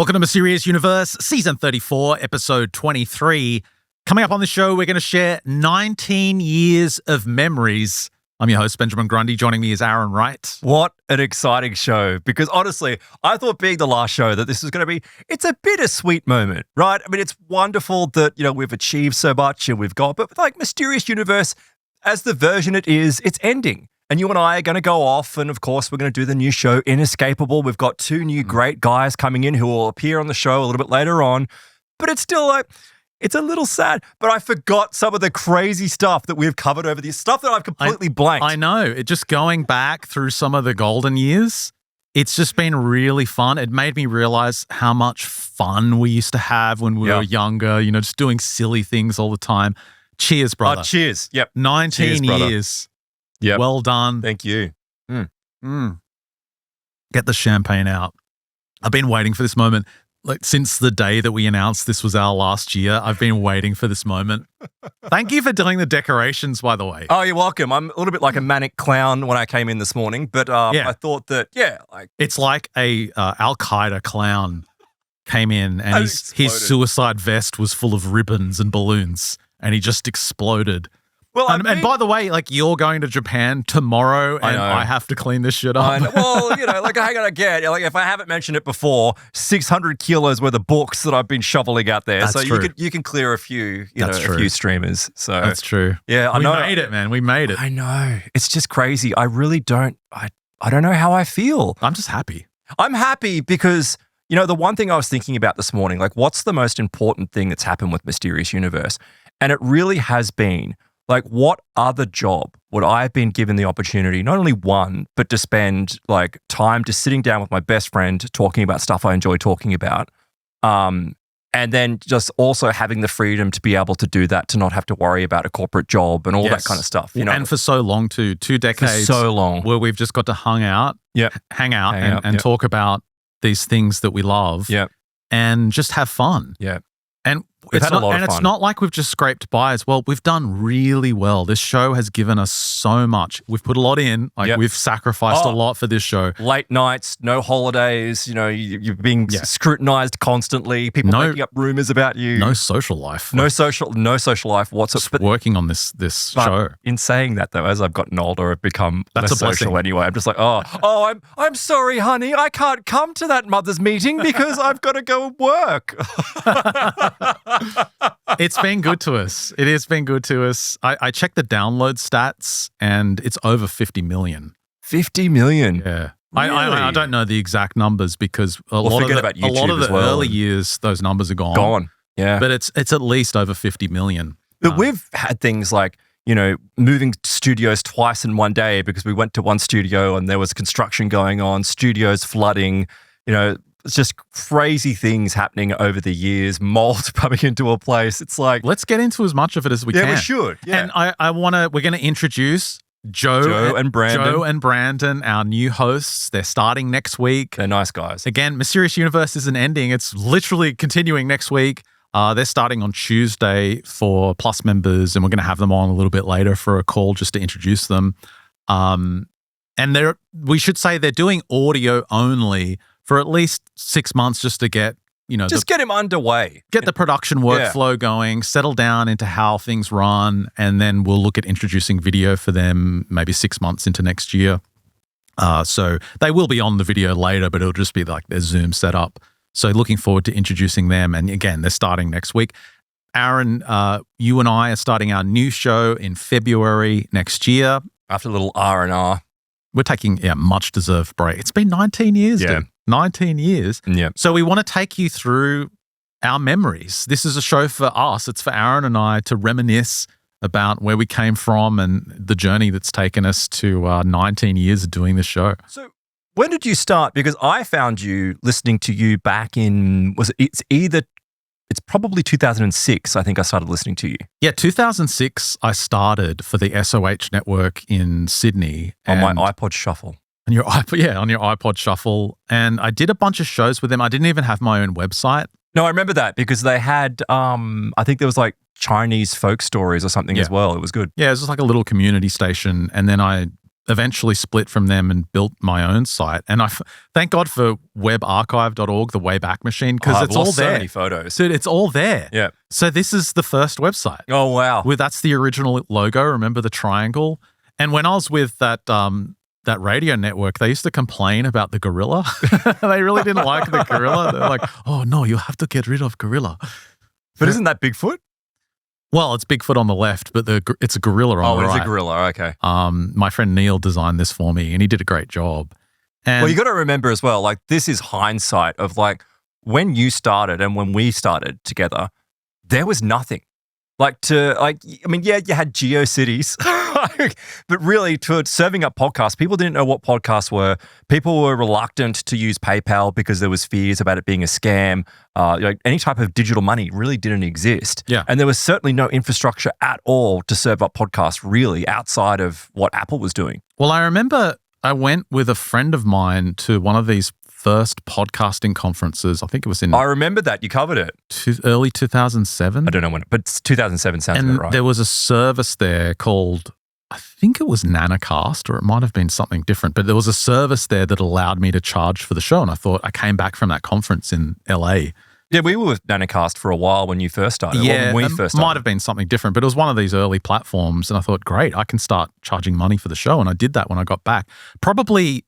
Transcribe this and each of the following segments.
Welcome to Mysterious Universe, Season 34, Episode 23. Coming up on the show, we're going to share 19 years of memories. I'm your host, Benjamin Grundy. Joining me is Aaron Wright. What an exciting show, because honestly, I thought being the last show that this was going to be, it's a bittersweet moment, right? I mean, it's wonderful that, we've achieved so much and we've got, but like Mysterious Universe, as the version it is, it's ending. And you and I are going to go off, and of course, we're going to do the new show, Inescapable. We've got two new great guys coming in who will appear on the show a little bit later on. But it's still like, it's a little sad. But I forgot some of the crazy stuff that we've covered over this stuff that I've completely blanked. I know. It just going back through some of the golden years, it's just been really fun. It made me realize how much fun we used to have when we were younger, just doing silly things all the time. Cheers, brother. Cheers. Yep. 19 years. Yeah. Well done. Thank you. Get the champagne out. I've been waiting for this moment. Like since the day that we announced this was our last year, I've been waiting for this moment. Thank you for doing the decorations, by the way. Oh, you're welcome. I'm a little bit like a manic clown when I came in this morning, but I thought that, it's like a Al-Qaeda clown came in and his suicide vest was full of ribbons and balloons and he just exploded. Well, and by the way, like you're going to Japan tomorrow and I have to clean this shit up. Well, like I gotta get, like if I haven't mentioned it before, 600 kilos worth of books that I've been shoveling out there. That's so true. you can clear a few, a few streamers. So that's true. Yeah, I know. We made it, man. We made it. I know. It's just crazy. I really don't, I don't know how I feel. I'm just happy. I'm happy because, the one thing I was thinking about this morning, like what's the most important thing that's happened with Mysterious Universe? And it really has been, like, what other job would I have been given the opportunity, not only one, but to spend like time just sitting down with my best friend, talking about stuff I enjoy talking about, and then just also having the freedom to be able to do that, to not have to worry about a corporate job and all that kind of stuff. And for so long too, 2 decades, for so long, where we've just got to hang out and talk about these things that we love, and just have fun. Yeah. And We've had a lot of fun. It's not like we've just scraped by as well. We've done really well. This show has given us so much. We've put a lot in. We've sacrificed a lot for this show. Late nights, no holidays. You're being scrutinized constantly. People making up rumors about you. No social life. No social life whatsoever. Just working on this show. In saying that, though, as I've gotten older, I've become less social anyway. I'm just like, I'm sorry, honey. I can't come to that mother's meeting because I've got to go work. It's been good to us. It has been good to us. I checked the download stats and it's over 50 million. 50 million? Yeah. Really? I don't know the exact numbers because a lot of the early years, those numbers are gone. Gone, yeah. But it's at least over 50 million. But we've had things like, moving studios twice in one day because we went to one studio and there was construction going on, studios flooding, it's just crazy things happening over the years, mold coming into a place. It's like, let's get into as much of it as we can. Yeah, we should. Yeah. And we're going to introduce Joe and Brandon, our new hosts. They're starting next week. They're nice guys. Again, Mysterious Universe isn't ending. It's literally continuing next week. They're starting on Tuesday for Plus members, and we're going to have them on a little bit later for a call just to introduce them. And we should say they're doing audio only for at least 6 months just to get, get him underway. Get the production workflow going, settle down into how things run, and then we'll look at introducing video for them maybe 6 months into next year. So they will be on the video later, but it'll just be like their Zoom setup. So looking forward to introducing them. And again, they're starting next week. Aaron, you and I are starting our new show in February next year. After a little R&R. We're taking a much-deserved break. It's been 19 years, dude. 19 years. Yeah. So we want to take you through our memories. This is a show for us. It's for Aaron and I to reminisce about where we came from and the journey that's taken us to 19 years of doing this show. So when did you start? Because I found you listening to you back in, it's probably 2006, I think I started listening to you. Yeah, 2006, I started for the SOH network in Sydney. On my iPod Shuffle. On your iPod Shuffle. And I did a bunch of shows with them. I didn't even have my own website. No, I remember that because they had, I think there was like Chinese folk stories or something as well. It was good. Yeah, it was just like a little community station. And then I eventually split from them and built my own site. And thank God for webarchive.org, the Wayback Machine, because it's all there. So many photos. Dude, it's all there. Yeah. So this is the first website. Oh, wow. That's the original logo. Remember the triangle? And when I was with that radio network, they used to complain about the gorilla. They really didn't like the gorilla. They're like, oh, no, you have to get rid of gorilla. But isn't that Bigfoot? Well, it's Bigfoot on the left, but it's a gorilla on the right. Oh, it's a gorilla. Okay. My friend Neil designed this for me, and he did a great job. And well, you got to remember as well, like this is hindsight of like when you started and when we started together, there was nothing. You had GeoCities, but really to serving up podcasts, people didn't know what podcasts were. People were reluctant to use PayPal because there was fears about it being a scam. Any type of digital money really didn't exist. Yeah. And there was certainly no infrastructure at all to serve up podcasts really outside of what Apple was doing. Well, I remember I went with a friend of mine to one of these first podcasting conferences. I think it was in... I remember that. You covered it. Early 2007. I don't know when, but 2007 sounds about right. There was a service there called, I think it was Nanocast, or it might have been something different, but there was a service there that allowed me to charge for the show. And I thought, I came back from that conference in LA. Yeah, we were with Nanocast for a while when you first started. Yeah, when we first started. Might have been something different, but it was one of these early platforms. And I thought, great, I can start charging money for the show. And I did that when I got back. Probably,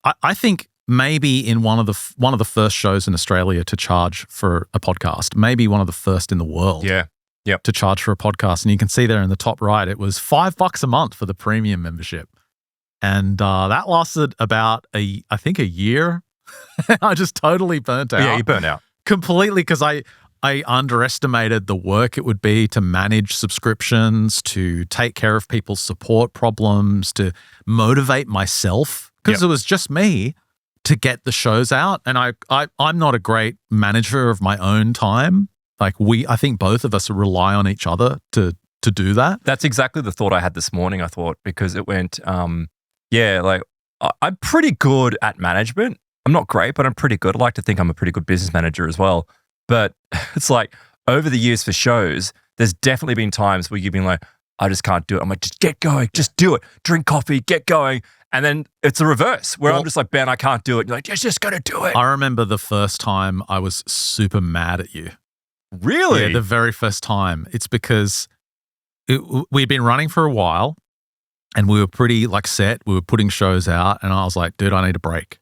I think maybe in one of the first shows in Australia to charge for a podcast, maybe one of the first in the world. Yeah. Yep. To charge for a podcast. And you can see there in the top right, it was $5 a month for the premium membership. And that lasted about I think a year. I just totally burnt out. Yeah, you burnt out. Completely, because I underestimated the work it would be to manage subscriptions, to take care of people's support problems, to motivate myself, because it was just me to get the shows out. And I'm not a great manager of my own time. Like I think both of us rely on each other to do that. That's exactly the thought I had this morning, I thought, because it went, I'm pretty good at management. I'm not great, but I'm pretty good. I like to think I'm a pretty good business manager as well. But it's like over the years for shows, there's definitely been times where you've been like, I just can't do it. I'm like, just get going, just do it. Drink coffee, get going. And then it's the reverse where I'm just like, Ben, I can't do it. And you're like, just got to do it. I remember the first time I was super mad at you. Really? Yeah, the very first time. It's because we'd been running for a while and we were pretty set. We were putting shows out and I was like, dude, I need a break.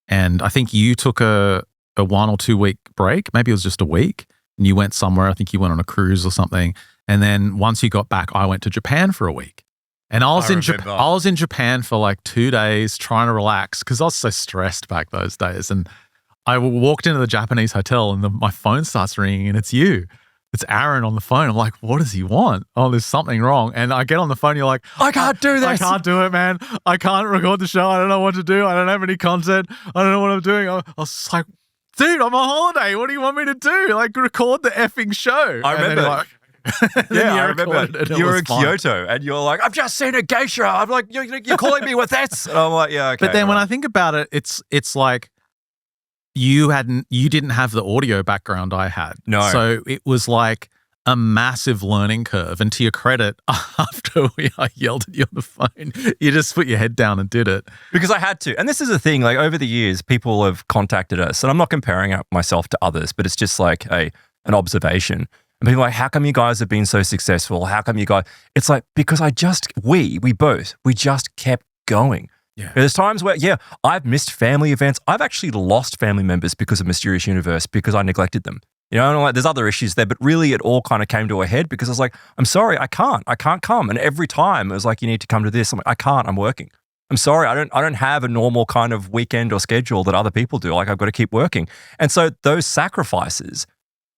And I think you took a 1 or 2 week break. Maybe it was just a week. And you went somewhere. I think you went on a cruise or something. And then once you got back, I went to Japan for a week. And I was in Japan for 2 days trying to relax because I was so stressed back those days. And I walked into the Japanese hotel and my phone starts ringing and it's you. It's Aaron on the phone. I'm like, what does he want? Oh, there's something wrong. And I get on the phone. You're like, I can't do this. I can't do it, man. I can't record the show. I don't know what to do. I don't have any content. I don't know what I'm doing. I was like, dude, I'm on holiday. What do you want me to do? Record the effing show. I remember. I remember you were in fun. Kyoto and you're like, I've just seen a geisha. I'm like, you're calling me with this? And I'm like, yeah, okay. But then when I think about it, it's like you didn't have the audio background I had. No. So it was like a massive learning curve. And to your credit, after I yelled at you on the phone, you just put your head down and did it. Because I had to. And this is the thing, over the years, people have contacted us, and I'm not comparing myself to others, but it's just an observation. And people are like, how come you guys have been so successful? How come you guys... It's like, because we just kept going. Yeah. There's times where, I've missed family events. I've actually lost family members because of Mysterious Universe because I neglected them. And there's other issues there, but really it all kind of came to a head because I was like, I'm sorry, I can't come. And every time it was like, you need to come to this. I'm like, I can't, I'm working. I'm sorry, I don't have a normal kind of weekend or schedule that other people do. I've got to keep working. And so those sacrifices,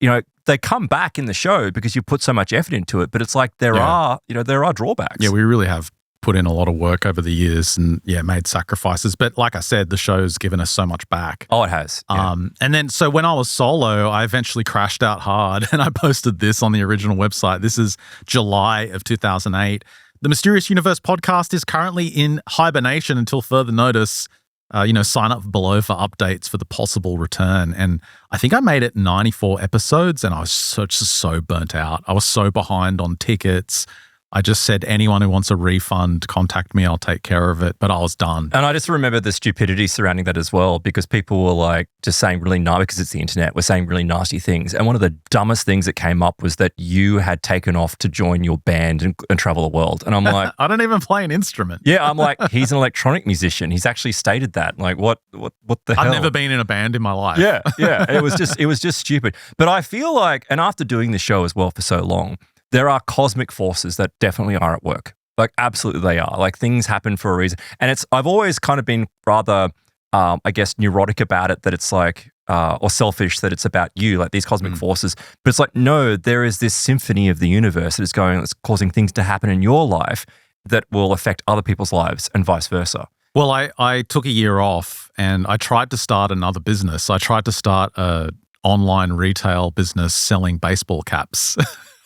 they come back in the show because you put so much effort into it, but it's like there are drawbacks. Yeah, we really have put in a lot of work over the years and made sacrifices. But like I said, the show's given us so much back. Oh, it has. Yeah. And then, so when I was solo, I eventually crashed out hard and I posted this on the original website. This is July of 2008. The Mysterious Universe podcast is currently in hibernation until further notice. Sign up below for updates for the possible return. And I think I made it 94 episodes and I was so burnt out. I was so behind on tickets. I just said, anyone who wants a refund, contact me. I'll take care of it. But I was done. And I just remember the stupidity surrounding that as well, because people were like just saying really nice, because it's the internet, we're saying really nasty things. And one of the dumbest things that came up was that you had taken off to join your band and travel the world. And I'm like, I don't even play an instrument. yeah, I'm like, he's an electronic musician. He's actually stated that. Like, what the hell? I've never been in a band in my life. Yeah. It was just stupid. But I feel like, and after doing the show as well for so long, there are cosmic forces that definitely are at work. Like, absolutely they are. Like, things happen for a reason. And I've always kind of been rather, I guess, neurotic about it, that it's like, or selfish, that it's about you, like these cosmic forces. But it's like, no, there is this symphony of the universe that is that's causing things to happen in your life that will affect other people's lives and vice versa. Well, I took a year off and I tried to start another business. I tried to start a online retail business selling baseball caps.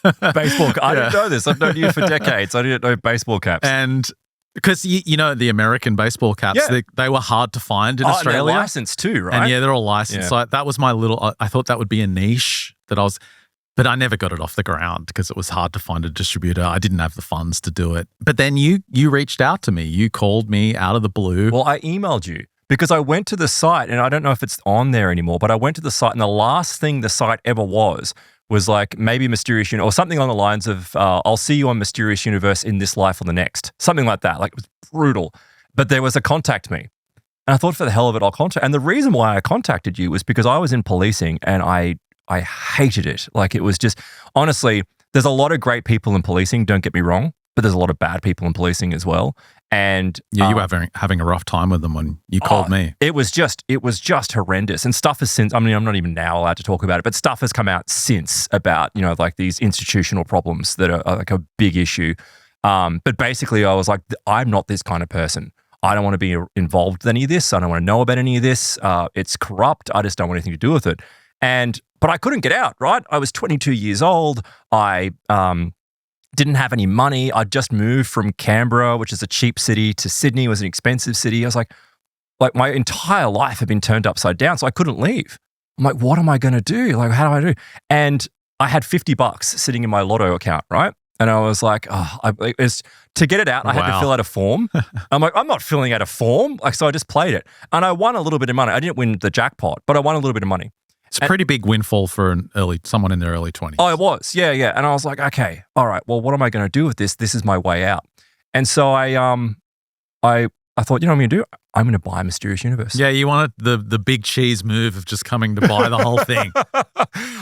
Baseball. I didn't know this. I've known you for decades. I didn't know baseball caps. And because, you know, the American baseball caps, they were hard to find in Australia. And they're licensed too, right? And they're all licensed. So that was my little, I thought that would be a niche but I never got it off the ground because it was hard to find a distributor. I didn't have the funds to do it. But then you reached out to me. You called me out of the blue. Well, I emailed you because I went to the site, and I don't know if it's on there anymore, but I went to the site, and the last thing the site ever was like maybe Mysterious Universe or something on the lines of, I'll see you on Mysterious Universe in this life or the next. Something like that. Like, it was brutal. But there was a contact me. And I thought, for the hell of it, I'll contact. And the reason why I contacted you was because I was in policing and I hated it. Like, it was just, honestly, there's a lot of great people in policing, don't get me wrong, but there's a lot of bad people in policing as well. And yeah, you were having a rough time with them when you called me. It was just horrendous. And stuff has since, I mean, I'm not even now allowed to talk about it, but stuff has come out since about, you know, like these institutional problems that are like a big issue. But basically I was like, I'm not this kind of person. I don't want to be involved with any of this. I don't want to know about any of this. It's corrupt. I just don't want anything to do with it. But I couldn't get out, right? I was 22 years old. I didn't have any money. I'd just moved from Canberra, which is a cheap city, to Sydney, was an expensive city. I was like my entire life had been turned upside down, so I couldn't leave. I'm like, what am I going to do? Like, how do I do? And I had $50 sitting in my lotto account, right? And I was like, to get it out, I had to fill out a form. I'm like, I'm not filling out a form. Like, so I just played it. And I won a little bit of money. I didn't win the jackpot, but I won a little bit of money. It's a pretty big windfall for someone in their early 20s. Oh, it was. Yeah. And I was like, okay, all right, well, what am I going to do with this? This is my way out. And so I thought, you know what I'm going to do? I'm going to buy Mysterious Universe. Yeah, you wanted the big cheese move of just coming to buy the whole thing.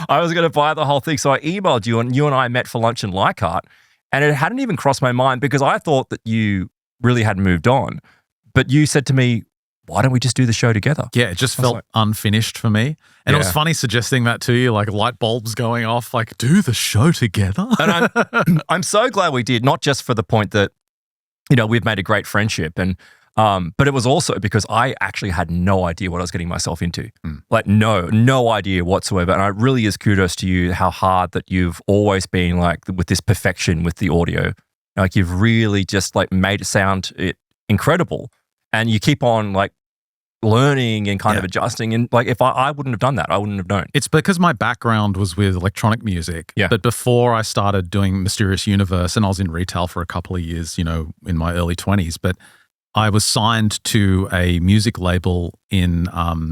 I was going to buy the whole thing. So I emailed you, and you and I met for lunch in Leichhardt, and it hadn't even crossed my mind because I thought that you really hadn't moved on. But you said to me, why don't we just do the show together? Yeah, it just felt unfinished for me. And it was funny suggesting that to you, like light bulbs going off, like, do the show together. And I'm so glad we did, not just for the point that, you know, we've made a great friendship, and but it was also because I actually had no idea what I was getting myself into. Like, no idea whatsoever. And it really is kudos to you how hard that you've always been, like, with this perfection with the audio. Like, you've really just like made it sound incredible. And you keep on like learning and kind of adjusting. And like, if I wouldn't have done that, I wouldn't have known. It's because my background was with electronic music. Yeah. But before I started doing Mysterious Universe, and I was in retail for a couple of years, you know, in my early 20s, but I was signed to a music label in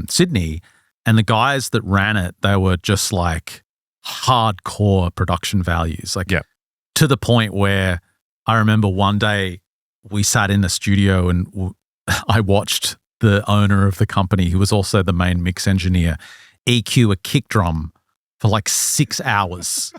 Sydney, and the guys that ran it, they were just like hardcore production values. Like, to the point where I remember one day we sat in a studio and I watched the owner of the company, who was also the main mix engineer, EQ a kick drum for like 6 hours.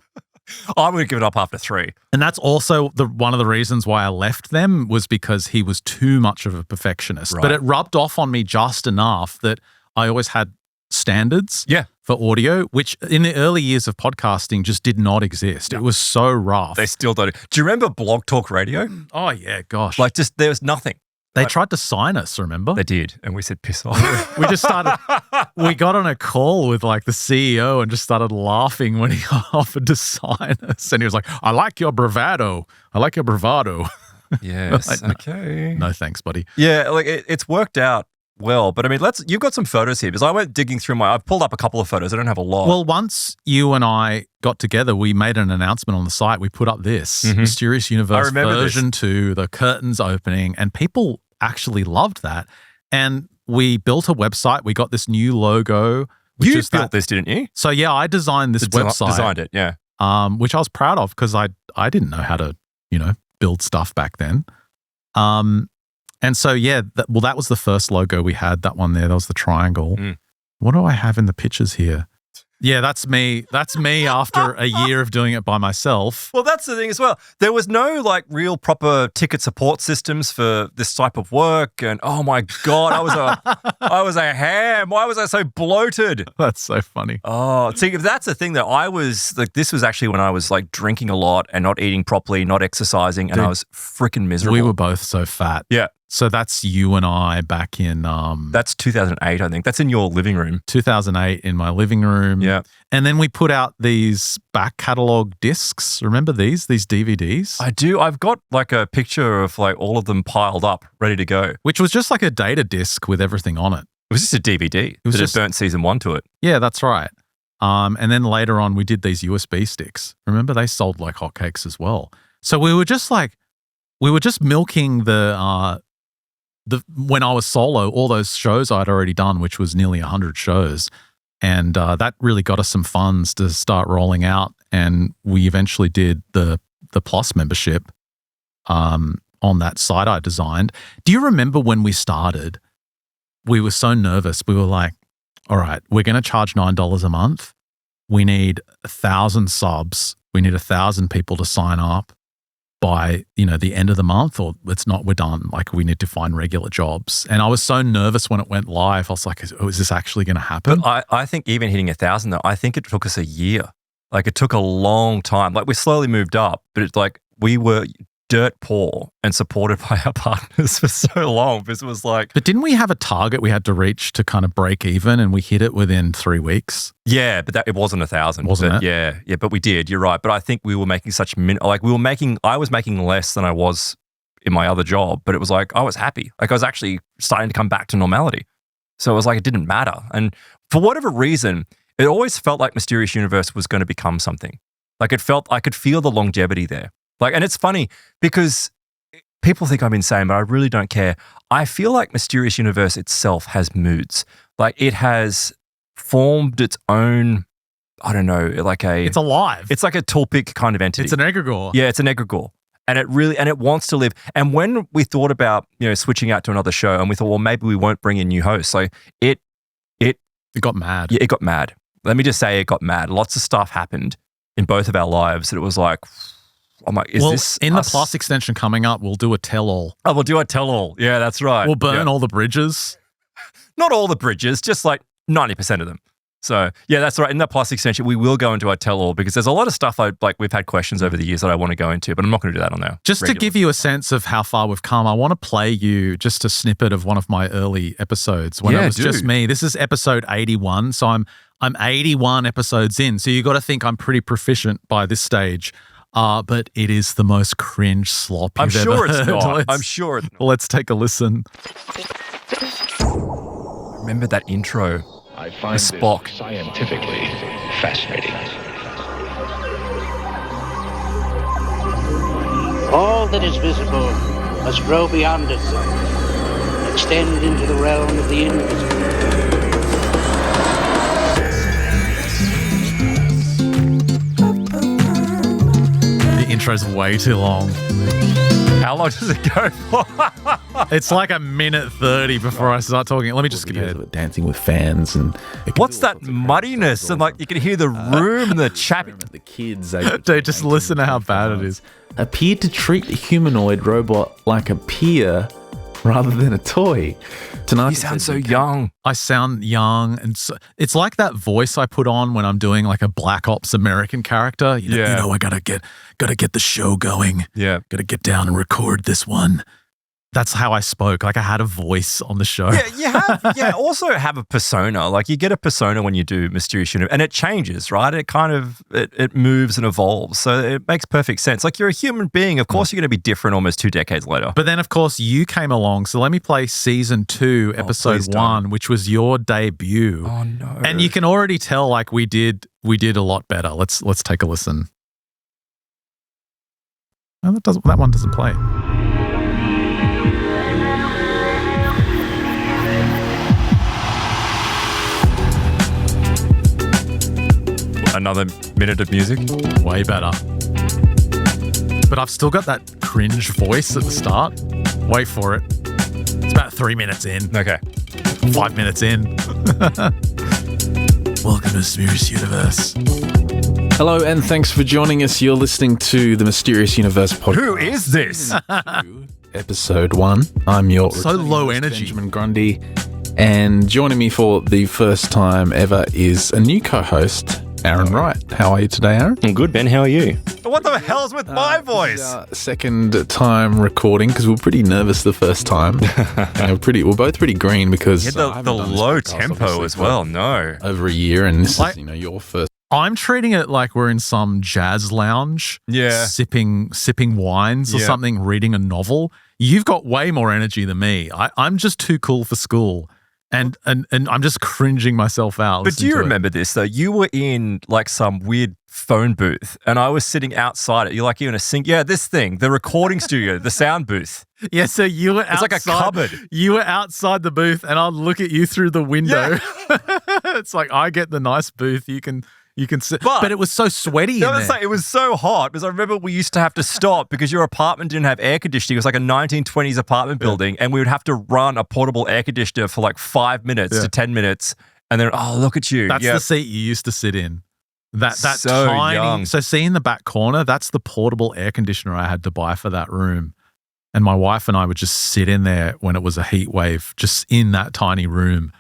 I would have given up after 3. And that's also one of the reasons why I left them, was because he was too much of a perfectionist. Right. But it rubbed off on me just enough that I always had standards for audio, which in the early years of podcasting just did not exist. It was so rough. They still don't. Do you remember Blog Talk Radio? Oh, yeah, gosh. Like, just there was nothing. They tried to sign us, remember? They did. And we said, piss off. We just started, we got on a call with like the CEO and just started laughing when he offered to sign us. And he was like, I like your bravado. Yes. Like, okay. No thanks, buddy. Yeah. Like, it's worked out well. But I mean, you've got some photos here because I went digging through I've pulled up a couple of photos. I don't have a lot. Well, once you and I got together, we made an announcement on the site. We put up this Mysterious Universe version 2, the curtains opening, and people actually loved that. And we built a website. We got this new logo. You built this, didn't you? So yeah, I designed this website. Designed it, yeah. Which I was proud of because I didn't know how to, build stuff back then. And so, yeah, that was the first logo we had, that one there. That was the triangle. What do I have in the pictures here? Yeah, that's me. That's me after a year of doing it by myself. Well, that's the thing as well. There was no real proper ticket support systems for this type of work. And oh my God, I was a ham. Why was I so bloated? That's so funny. Oh, see, if that's the thing that I was this was actually when I was drinking a lot and not eating properly, not exercising, and I was freaking miserable. We were both so fat. Yeah. So that's you and I back in… that's 2008, I think. That's in your living room. 2008 in my living room. Yeah. And then we put out these back catalogue discs. Remember these DVDs? I do. I've got a picture of all of them piled up, ready to go. Which was just like a data disc with everything on it. It was just a DVD. It was just burnt season 1 to it. Yeah, that's right. And then later on we did these USB sticks. Remember they sold like hotcakes as well. So we were just milking when I was solo, all those shows I'd already done, which was nearly 100 shows. And that really got us some funds to start rolling out. And we eventually did the Plus membership on that site I designed. Do you remember when we started, we were so nervous. We were like, all right, we're going to charge $9 a month. We need 1,000 subs. We need 1,000 people to sign up by, the end of the month, or we're done. We need to find regular jobs. And I was so nervous when it went live. I was like, is this actually going to happen? But I think even hitting 1,000 though, I think it took us a year. It took a long time. We slowly moved up, but it's we were dirt poor and supported by our partners for so long because it was But didn't we have a target we had to reach to kind of break even, and we hit it within 3 weeks? Yeah, but it wasn't 1,000. Wasn't it? Yeah, but we did. You're right. But I think we were making I was making less than I was in my other job, but it was I was happy. I was actually starting to come back to normality. So it was it didn't matter. And for whatever reason, it always felt like Mysterious Universe was going to become something. It felt, I could feel the longevity there. And it's funny because people think I'm insane, but I really don't care. I feel like Mysterious Universe itself has moods. It has formed its own, I don't know, it's alive. It's like a Tulpic kind of entity. It's an egregore. Yeah, it's an egregore. And it wants to live. And when we thought about, switching out to another show, and we thought, well, maybe we won't bring in new hosts. It got mad. Yeah, it got mad. Let me just say it got mad. Lots of stuff happened in both of our lives that it was I'm like, is this in us? The Plus extension coming up, we'll do a tell-all. Oh, we'll do a tell-all. Yeah, that's right. We'll burn all the bridges. Not all the bridges, just 90% of them. So, yeah, that's right. In the Plus extension, we will go into our tell-all because there's a lot of stuff we've had questions over the years that I want to go into, but I'm not going to do that on now. Just to give you a sense of how far we've come, I want to play you just a snippet of one of my early episodes when it was just me. This is episode 81, so I'm 81 episodes in, so you got to think I'm pretty proficient by this stage. But it is the most cringe slop you've ever heard. I'm sure it's not. Let's take a listen. Remember that intro? I find this Spock scientifically fascinating. All that is visible must grow beyond it, extend into the realm of the invisible. The intro's way too long. How long does it go for? It's like a minute 30 before I start talking. Let me just skip ahead. Dancing with fans and what's that muddiness? And you can hear the room, the chapping. The kids. Dude, just listen to how bad it is. Appeared to treat the humanoid robot like a peer rather than a toy. You sound so young. I sound young, and so, it's like that voice I put on when I'm doing a Black Ops American character. I gotta get the show going. Yeah, gotta get down and record this one. that's how I spoke. Like I had a voice on the show. Yeah, also have a persona. Like you get a persona when you do Mysterious Universe, and it changes, right? It kind of it moves and evolves, so it makes perfect sense. Like you're a human being, of course you're going to be different almost 2 decades later. But then, of course, you came along. So let me play season 2, episode 1, which was your debut. Oh no! And you can already tell, like we did a lot better. Let's take a listen. No, that one doesn't play. Another minute of music. Way better. But I've still got that cringe voice at the start. Wait for it. It's about 3 minutes in. Okay. 5 minutes in. Welcome to Mysterious Universe. Hello, and thanks for joining us. You're listening to the Mysterious Universe podcast. Who is this? Episode 1. I'm your So low energy. Benjamin Grundy. And joining me for the first time ever is a new co-host, Aaron Wright. How are you today, Aaron? I'm good, Ben. How are you? What the hell's with my voice? This is our second time recording because we were pretty nervous the first time. And we're both pretty green because You had I the haven't done this low podcast, tempo obviously, as for well. No. over a year, and this Like- is your first. I'm treating it like we're in some jazz lounge, Yeah. sipping wines or Yeah. something, reading a novel. You've got way more energy than me. I'm just too cool for school, and I'm just cringing myself out. But do listening you to it. remember this though? You were in like some weird phone booth, and I was sitting outside it. You're like, you're in a sync. Yeah, this thing, the recording studio, the sound booth. Yeah, so you were It's outside. like a cupboard. You were outside the booth, and I'll look at you through the window. It's like I get the nice booth. You can sit, but it was so sweaty. No, in it's there. like, it was so hot because I remember we used to have to stop because your apartment didn't have air conditioning. It was like a 1920s apartment building, and we would have to run a portable air conditioner for like 5 minutes to 10 minutes, and then look at you. That's Yep. the seat you used to sit in. That So tiny. young. So see in the back corner, that's the portable air conditioner I had to buy for that room. And my wife and I would just sit in there when it was a heat wave, just in that tiny room.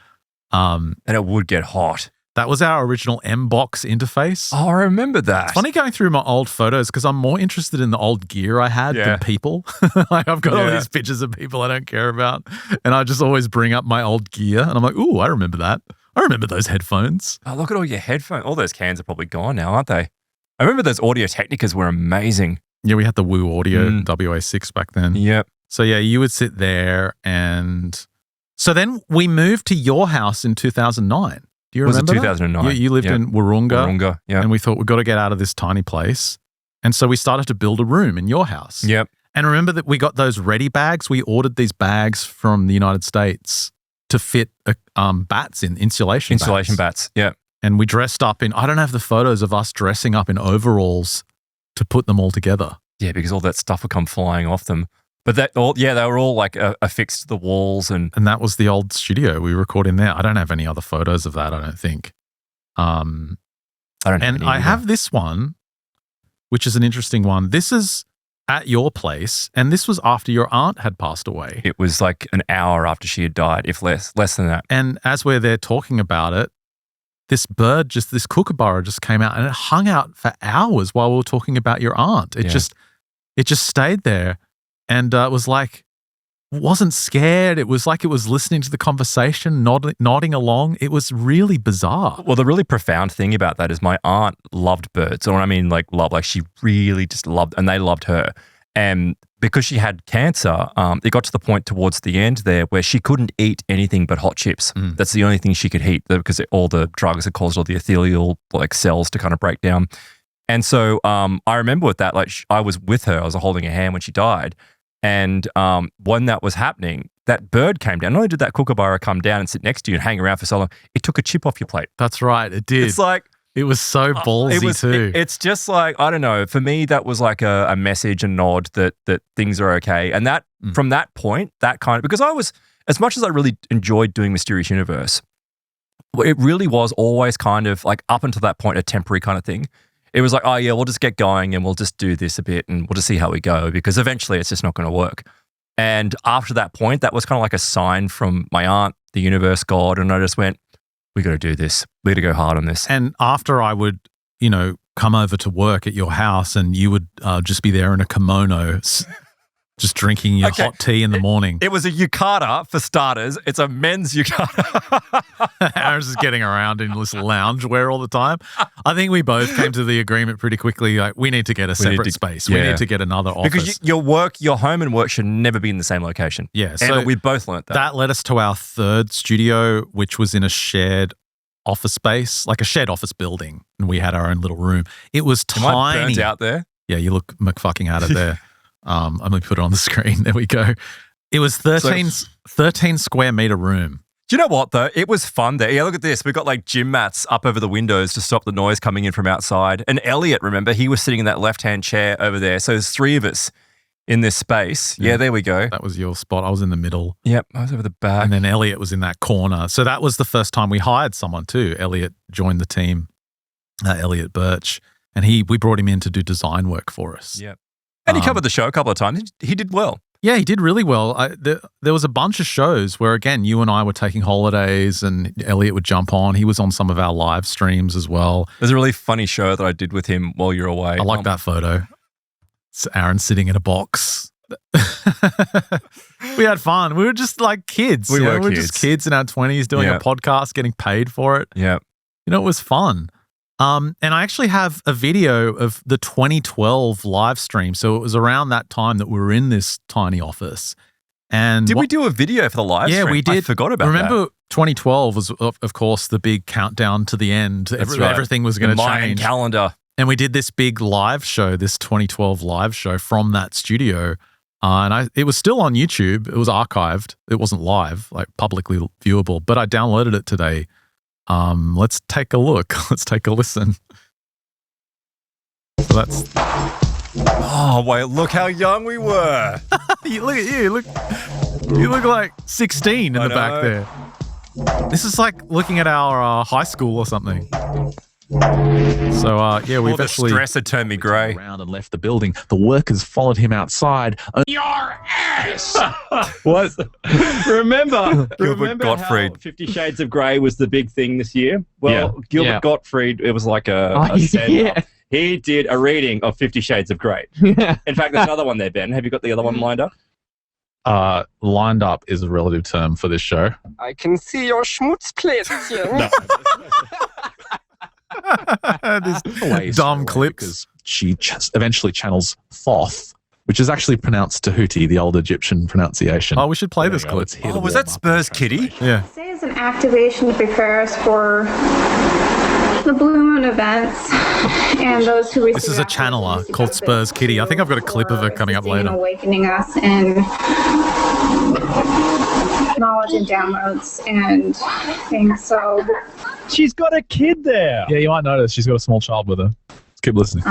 And it would get hot. That was our original M-Box interface. Oh, I remember that. It's funny going through my old photos because I'm more interested in the old gear I had Yeah. than people. Like I've got all Yeah. these pictures of people I don't care about, and I just always bring up my old gear, and I'm like, "Ooh, I remember that. I remember those headphones." Oh, look at all your headphones. All those cans are probably gone now, aren't they? I remember those Audio Technicas were amazing. Yeah, we had the Woo Audio WA6 back then. Yep. So yeah, you would sit there, and so then we moved to your house in 2009. Do you Was it remember? 2009? That? You lived Yep. in Wahroonga, Wahroonga, yeah. and we thought we've got to get out of this tiny place, and so we started to build a room in your house. Yep. And remember that we got those ready bags. We ordered these bags from the United States to fit bats in insulation bats. Yep. And we dressed up in. I don't have the photos of us dressing up in overalls to put them all together. Yeah, because all that stuff would come flying off them. But they were all like affixed to the walls, and that was the old studio we record in there. I don't have any other photos of that, I don't think. I don't. And I have this one, which is an interesting one. This is at your place, and this was after your aunt had passed away. It was like an hour after she had died, if less than that. And as we're there talking about it, this kookaburra just came out, and it hung out for hours while we were talking about your aunt. It just stayed there. And it was like, wasn't scared. It was like it was listening to the conversation, nodding along. It was really bizarre. Well, the really profound thing about that is my aunt loved birds. Or I mean, like love, like she really just loved, and they loved her. And because she had cancer, it got to the point towards the end there where she couldn't eat anything but hot chips. That's the only thing she could eat because all the drugs had caused all the epithelial like cells to kind of break down. And so I remember with that, like I was with her, I was holding her hand when she died. And when that was happening, that bird came down. Not only did that kookaburra come down and sit next to you and hang around for so long, it took a chip off your plate. That's right. It did. It's like, it was so ballsy too. It's just like, I don't know. For me, that was like a message, a nod that things are okay. And that from that point, that kind of, because I was, as much as I really enjoyed doing Mysterious Universe, it really was always kind of like up until that point, a temporary kind of thing. It was like, oh yeah, we'll just get going and we'll just do this a bit and we'll just see how we go because eventually it's just not going to work. And after that point, that was kind of like a sign from my aunt, the universe, God, and I just went, we got to do this. We got to go hard on this. And after I would, come over to work at your house and you would just be there in a kimono Just drinking your Okay. hot tea in the morning. It was a yukata for starters. It's a men's yukata. Aaron's just getting around in this loungewear all the time. I think we both came to the agreement pretty quickly. Like, we need to get a separate space. We yeah. need to get another office. Because your home and work should never be in the same location. Yeah, And so we both learnt that. that led us to our third studio, which was in a shared office space, like a shared office building, and we had our own little room. It was Am I tiny. burnt out there? Yeah, you look McFucking at it there. I'm going to put it on the screen. There we go. It was 13 square meter room. Do you know what, though? It was fun there. Yeah, look at this. We've got like gym mats up over the windows to stop the noise coming in from outside. And Elliot, remember, he was sitting in that left-hand chair over there. So there's three of us in this space. Yeah, there we go. That was your spot. I was in the middle. Yep, I was over the back. And then Elliot was in that corner. So that was the first time we hired someone too. Elliot joined the team, Elliot Birch. And we brought him in to do design work for us. Yep. And he covered the show a couple of times. He did well. Yeah, he did really well. There was a bunch of shows where, again, you and I were taking holidays and Elliot would jump on. He was on some of our live streams as well. There's a really funny show that I did with him while you're away. I like that photo. It's Aaron sitting in a box. We had fun. We were just like kids. We were kids. Just kids in our 20s doing a podcast, getting paid for it. Yeah. You know, it was fun. And I actually have a video of the 2012 live stream. So it was around that time that we were in this tiny office. And did we do a video for the live stream? Yeah, we did. I forgot about that. Remember 2012 was, of course, the big countdown to the end. Everything was going to change. Calendar. And we did this big live show, this 2012 live show from that studio. It was still on YouTube. It was archived. It wasn't live, like publicly viewable. But I downloaded it today. Let's take a look. Let's take a listen. So that's. Oh wait! Look how young we were. Look at you. You look like 16 in the back there. This is like looking at our high school or something. So we've the actually. stress had turned me grey. Around and left the building. The workers followed him outside. Your ass! What? Remember Gottfried. how 50 Shades of Grey was the big thing this year? Well, Gilbert Gottfried, it was like a stand-up. He did a reading of 50 Shades of Grey. In fact, there's another one there, Ben. Have you got the other one lined up? Lined up is a relative term for this show. I can see your Schmutzplätzchen. This dumb clip. Because she eventually channels Thoth, which is actually pronounced Tahuti, the old Egyptian pronunciation. Oh, we should play this clip. Oh, was that Spurs Kitty? Yeah. Say it's an activation to prepare us for the Blue Moon events and those who receive. This is a channeler called Spurs Kitty. I think I've got a clip of her coming up later. Awakening us in knowledge and downloads and things. So She's got a kid there. Yeah, you might notice she's got a small child with her. Let's keep listening.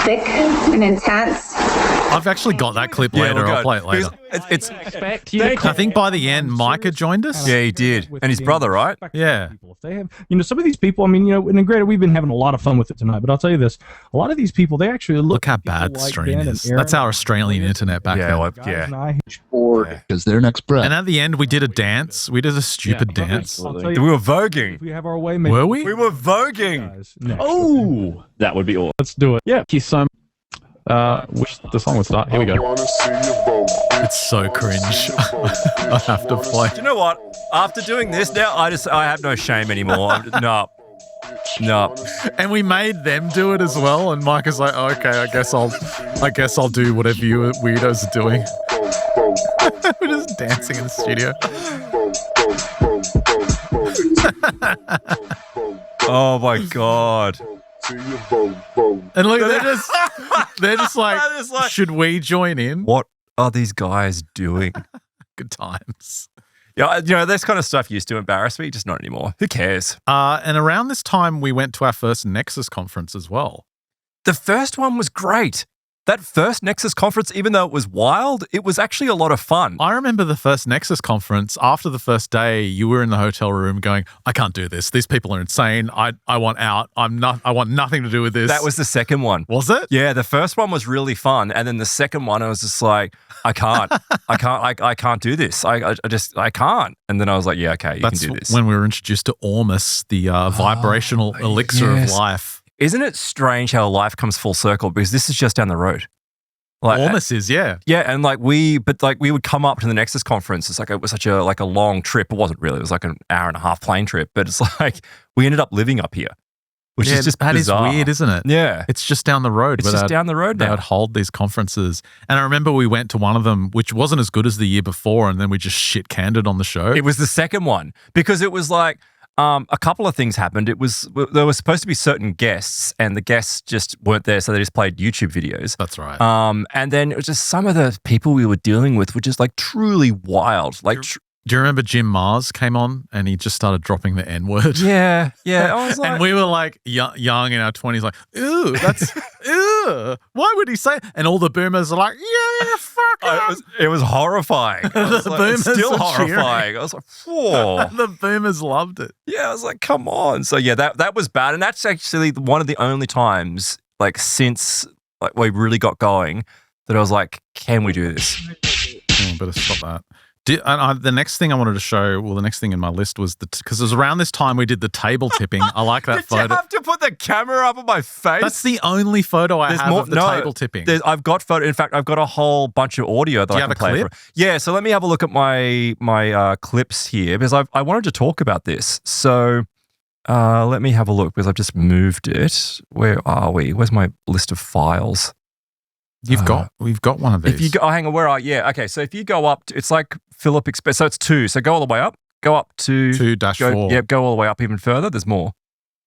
thick and intense. I've actually got that clip later. I'll play it later. It's I think by the end, Micah joined us. Yeah, he did. And his brother, right? Yeah. If they have, some of these people, I mean, and granted, we've been having a lot of fun with it tonight, but I'll tell you this, a lot of these people, they actually Look how bad the stream is. That's our Australian internet back then. Because their next breath. And at the end, we did a dance. We did a stupid dance. We were voguing. We have our way, Were we? We were voguing. Oh, that would be awesome. Let's do it. Yeah. Thank you so much. Wish the song would start. Here we go. It's so cringe. I have to play. Do you know what? After doing this now, I have no shame anymore. No. And we made them do it as well. And Mike is like, oh, okay, I guess I'll do whatever you weirdos are doing. We're just dancing in the studio. Oh my God. And look, they're just like, should we join in? What are these guys doing? Good times. Yeah, this kind of stuff used to embarrass me, just not anymore. Who cares? And around this time, we went to our first Nexus conference as well. The first one was great. That first Nexus conference, even though it was wild, it was actually a lot of fun. I remember the first Nexus conference. After the first day, you were in the hotel room going, I can't do this. These people are insane. I want out. I want nothing to do with this. That was the second one. Was it? Yeah, the first one was really fun. And then the second one, I was just like, I can't do this. I can't. And then I was like, yeah, okay, you can do this. That's when we were introduced to Ormus, the vibrational elixir of life. Isn't it strange how life comes full circle? Because this is just down the road. Like, Ormus yeah. Yeah, and we would come up to the Nexus conference. It's like it was such a long trip. It wasn't really. It was like an hour and a half plane trip. But it's like we ended up living up here, which is just bizarre. That is weird, isn't it? Yeah. It's just down the road. It's just down the road now. They would hold these conferences. And I remember we went to one of them, which wasn't as good as the year before, and then we just shit-canned it on the show. It was the second one because it was like a couple of things happened. There were supposed to be certain guests, and the guests just weren't there, so they just played YouTube videos. That's right. And then it was just some of the people we were dealing with were just like truly wild. Like, do you remember Jim Mars came on and he just started dropping the N-word? Yeah. I was like, and we were like young in our 20s, like, ooh, that's, ooh, why would he say it? And all the boomers are like, yeah, fuck it was horrifying. The boomers still were horrifying. cheering. I was like, whoa. The boomers loved it. Yeah, I was like, come on. So yeah, that was bad. And that's actually one of the only times, like, since like we really got going that I was like, can we do this? Oh, better stop that. The next thing I wanted to show, the next thing in my list was because it was around this time we did the table tipping. I like that photo. Did you have to put the camera up on my face? That's the only photo I have of the table tipping. I've got photo. In fact, I've got a whole bunch of audio that I can play. Yeah, so let me have a look at my clips here because I wanted to talk about this. So let me have a look because I've just moved it. Where are we? Where's my list of files? We've got one of these. If you go, hang on, where are you? Yeah, okay. So if you go up, it's like Philip Express. So it's 2. So go all the way up. Go up to 2-4. Yeah, go all the way up even further. There's more.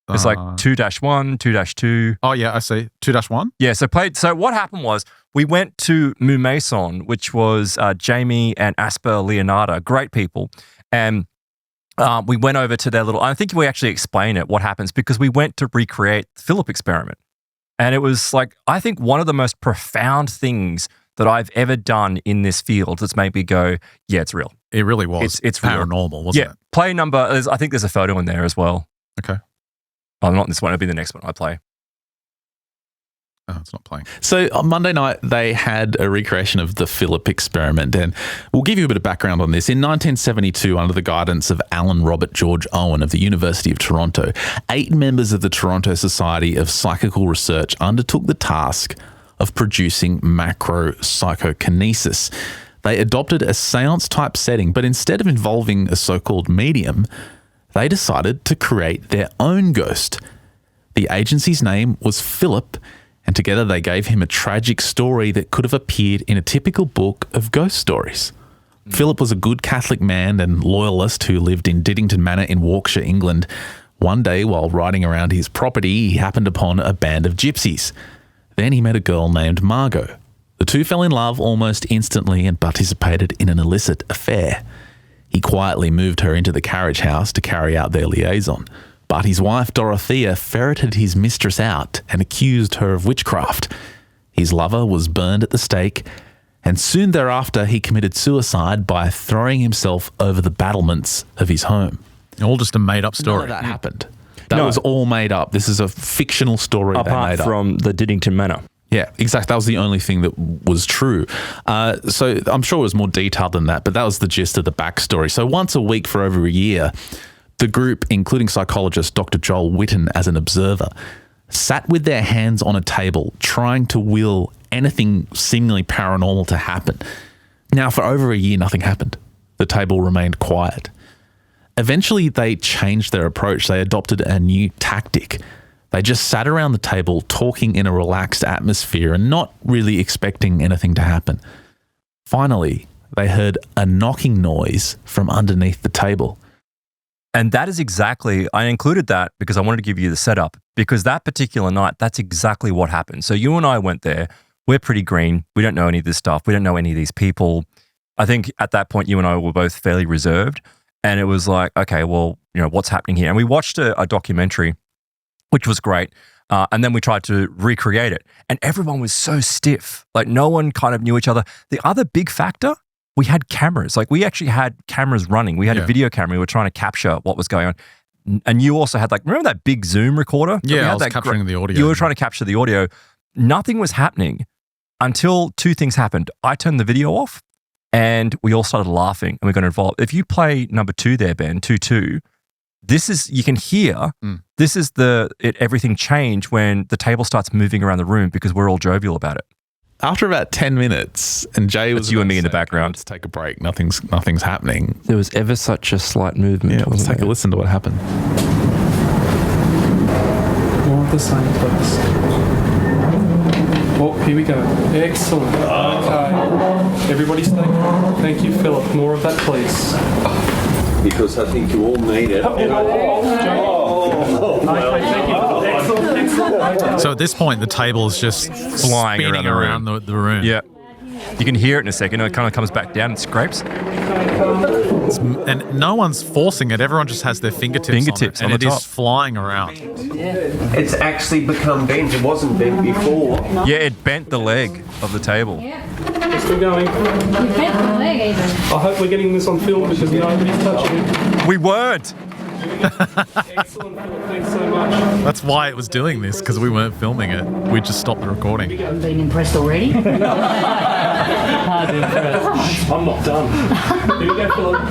It's like 2-1, 2-2. Oh yeah, I see. 2-1. Yeah. So what happened was we went to Mu Mason, which was Jamie and Asper Leonardo, great people, and we went over to their little. I think we actually explain it what happens because we went to recreate the Philip experiment. And it was like, I think one of the most profound things that I've ever done in this field that's made me go, yeah, it's real. It really was. It's paranormal, wasn't it? Play number, I think there's a photo in there as well. Okay. Oh, not this one. It'll be the next one I play. Oh, it's not playing. So on Monday night, they had a recreation of the Philip experiment, and we'll give you a bit of background on this. In 1972, under the guidance of Alan Robert George Owen of the University of Toronto, 8 members of the Toronto Society of Psychical Research undertook the task of producing macro-psychokinesis. They adopted a seance-type setting, but instead of involving a so-called medium, they decided to create their own ghost. The agency's name was Philip, and together they gave him a tragic story that could have appeared in a typical book of ghost stories. Philip was a good Catholic man and loyalist who lived in Diddington Manor in Warwickshire, England. One day, while riding around his property, he happened upon a band of gypsies. Then he met a girl named Margot. The two fell in love almost instantly and participated in an illicit affair. He quietly moved her into the carriage house to carry out their liaison. But his wife, Dorothea, ferreted his mistress out and accused her of witchcraft. His lover was burned at the stake, and soon thereafter he committed suicide by throwing himself over the battlements of his home. All just a made-up story. None of that happened. That was all made up. This is a fictional story they made up. Apart from the Diddington Manor. Yeah, exactly. That was the only thing that was true. So I'm sure it was more detailed than that, but that was the gist of the backstory. So once a week for over a year, the group, including psychologist Dr. Joel Witten as an observer, sat with their hands on a table trying to will anything seemingly paranormal to happen. Now, for over a year, nothing happened. The table remained quiet. Eventually, they changed their approach. They adopted a new tactic. They just sat around the table talking in a relaxed atmosphere and not really expecting anything to happen. Finally, they heard a knocking noise from underneath the table. And that is exactly, I included that because I wanted to give you the setup, because that particular night, that's exactly what happened. So you and I went there. We're pretty green. We don't know any of this stuff. We don't know any of these people. I think at that point, you and I were both fairly reserved. And it was like, okay, well, you know, what's happening here? And we watched a documentary, which was great. And then we tried to recreate it. And everyone was so stiff. Like no one kind of knew each other. The other big factor, we had cameras. Like we actually had cameras running. We had a video camera. We were trying to capture what was going on. And you also had remember that big Zoom recorder? Yeah, I was capturing the audio. You were trying to capture the audio. Nothing was happening until 2 things happened. I turned the video off and we all started laughing and we got involved. If you play number 2 there, Ben, 2-2, this is, you can hear, this is everything change when the table starts moving around the room because we're all jovial about it. after about 10 minutes, and Jay was you and me in the background. Let's take a break. Nothing's happening. There was ever such a slight movement. Yeah, let's take a listen to what happened. More of the same, please. Oh, here we go. Excellent. Okay. Everybody stay calm. Thank you, Philip. More of that, please. Because I think you all need it. Okay, thank you. Excellent. So at this point, the table is just flying spinning around the room. Yeah. You can hear it in a second. It kind of comes back down and scrapes. And no one's forcing it. Everyone just has their fingertips on it, and it is flying around. It's actually become bent. It wasn't bent before. Yeah, it bent the leg of the table. We're still going. You bent the leg even. I hope we're getting this on film because nobody's touching it. We weren't. Excellent, Philip. Thanks so much. That's why it was doing this, because we weren't filming it. We just stopped the recording. You haven't been impressed already? Hard impressed. I'm not done. Here we go, Philip.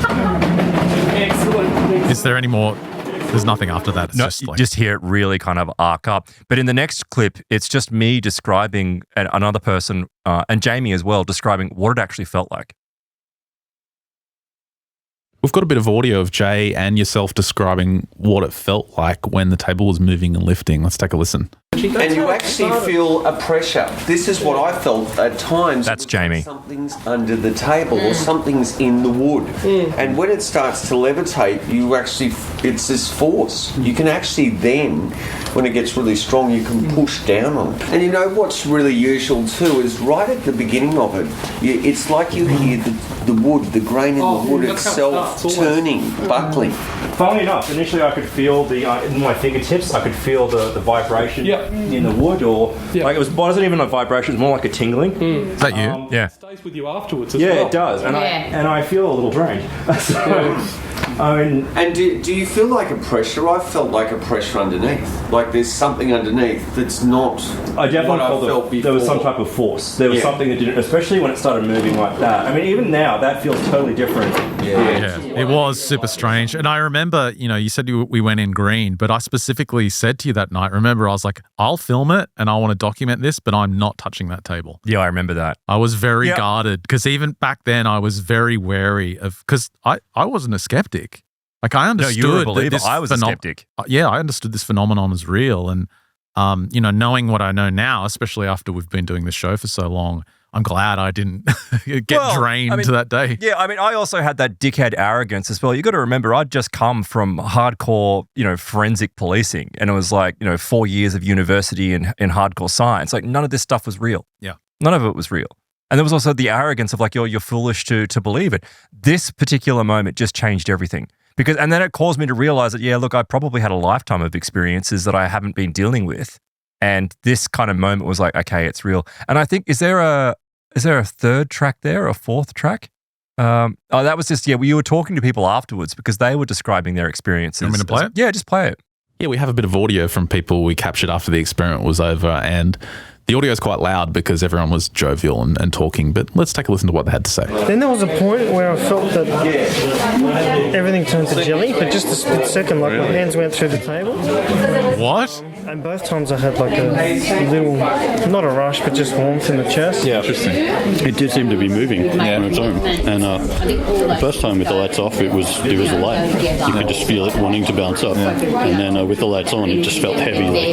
Excellent. Is there any more? There's nothing after that. It's No, just you like, just hear it really kind of arc up. But in the next clip, it's just me describing another person, and Jamie as well, describing what it actually felt like. We've got a bit of audio of Jay and yourself describing what it felt like when the table was moving and lifting. Let's take a listen. And you actually feel a pressure. This is what I felt at times. That's Jamie. Something's under the table or something's in the wood. And when it starts to levitate, you actually, it's this force. You can actually then, when it gets really strong, you can push down on it. And you know what's really usual too is right at the beginning of it, it's like you hear the wood, the grain in the wood itself turning, buckling. Funnily enough, initially I could feel in my fingertips, I could feel the vibration in the wood, or like it wasn't even a vibration; it was more like a tingling. Is that you? It stays with you afterwards as well. Yeah, it does, and I feel a little drained. And do you feel like a pressure? I felt like a pressure underneath. Like there's something underneath that's not. I definitely felt before. There was some type of force. There was something that didn't, especially when it started moving like that. I mean, even now that feels totally different. Yeah, it was super strange. And I remember, you said we went in green, but I specifically said to you that night, remember, I was like, I'll film it and I want to document this, but I'm not touching that table. Yeah, I remember that. I was very guarded because even back then I was very wary of, because I wasn't a skeptic. Like I understood. No, you were a believer. I was a skeptic. Yeah, I understood this phenomenon is real. And, knowing what I know now, especially after we've been doing this show for so long, I'm glad I didn't get drained to that day. Yeah, I mean, I also had that dickhead arrogance as well. You got to remember, I'd just come from hardcore, forensic policing, and it was like, 4 years of university in hardcore science. Like none of this stuff was real. Yeah, none of it was real. And there was also the arrogance of like, you're foolish to believe it. This particular moment just changed everything. And then it caused me to realize that, look, I probably had a lifetime of experiences that I haven't been dealing with. And this kind of moment was like, okay, it's real. And I think, is there a third track there, or a fourth track? That was just, you were talking to people afterwards because they were describing their experiences. You want me to play it? Yeah, just play it. Yeah, we have a bit of audio from people we captured after the experiment was over, and the audio is quite loud because everyone was jovial and talking, but let's take a listen to what they had to say. Then there was a point where I felt that everything turned to jelly, but just a split second, like my hands went through the table. What? And both times I had like a little, not a rush, but just warmth in the chest. Yeah, interesting. It did seem to be moving on its own. And the first time with the lights off, it was light. You could just feel it wanting to bounce up. And then with the lights on, it just felt heavy.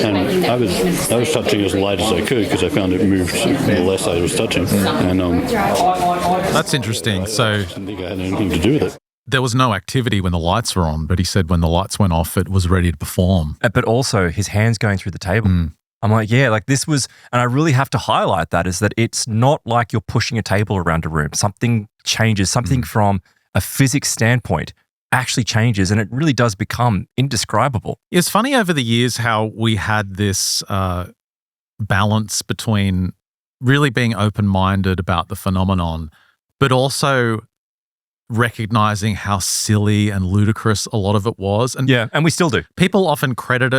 And I was touching as light as I could because I found it moved the less I was touching. And that's interesting. So I didn't think I had anything to do with it. There was no activity when the lights were on, but he said when the lights went off, it was ready to perform. But also his hands going through the table. I'm like, this was, and I really have to highlight that, is that it's not like you're pushing a table around a room. Something changes, something from a physics standpoint actually changes, and it really does become indescribable. It's funny over the years how we had this balance between really being open-minded about the phenomenon, but also recognizing how silly and ludicrous a lot of it was. And and we still do. People often credit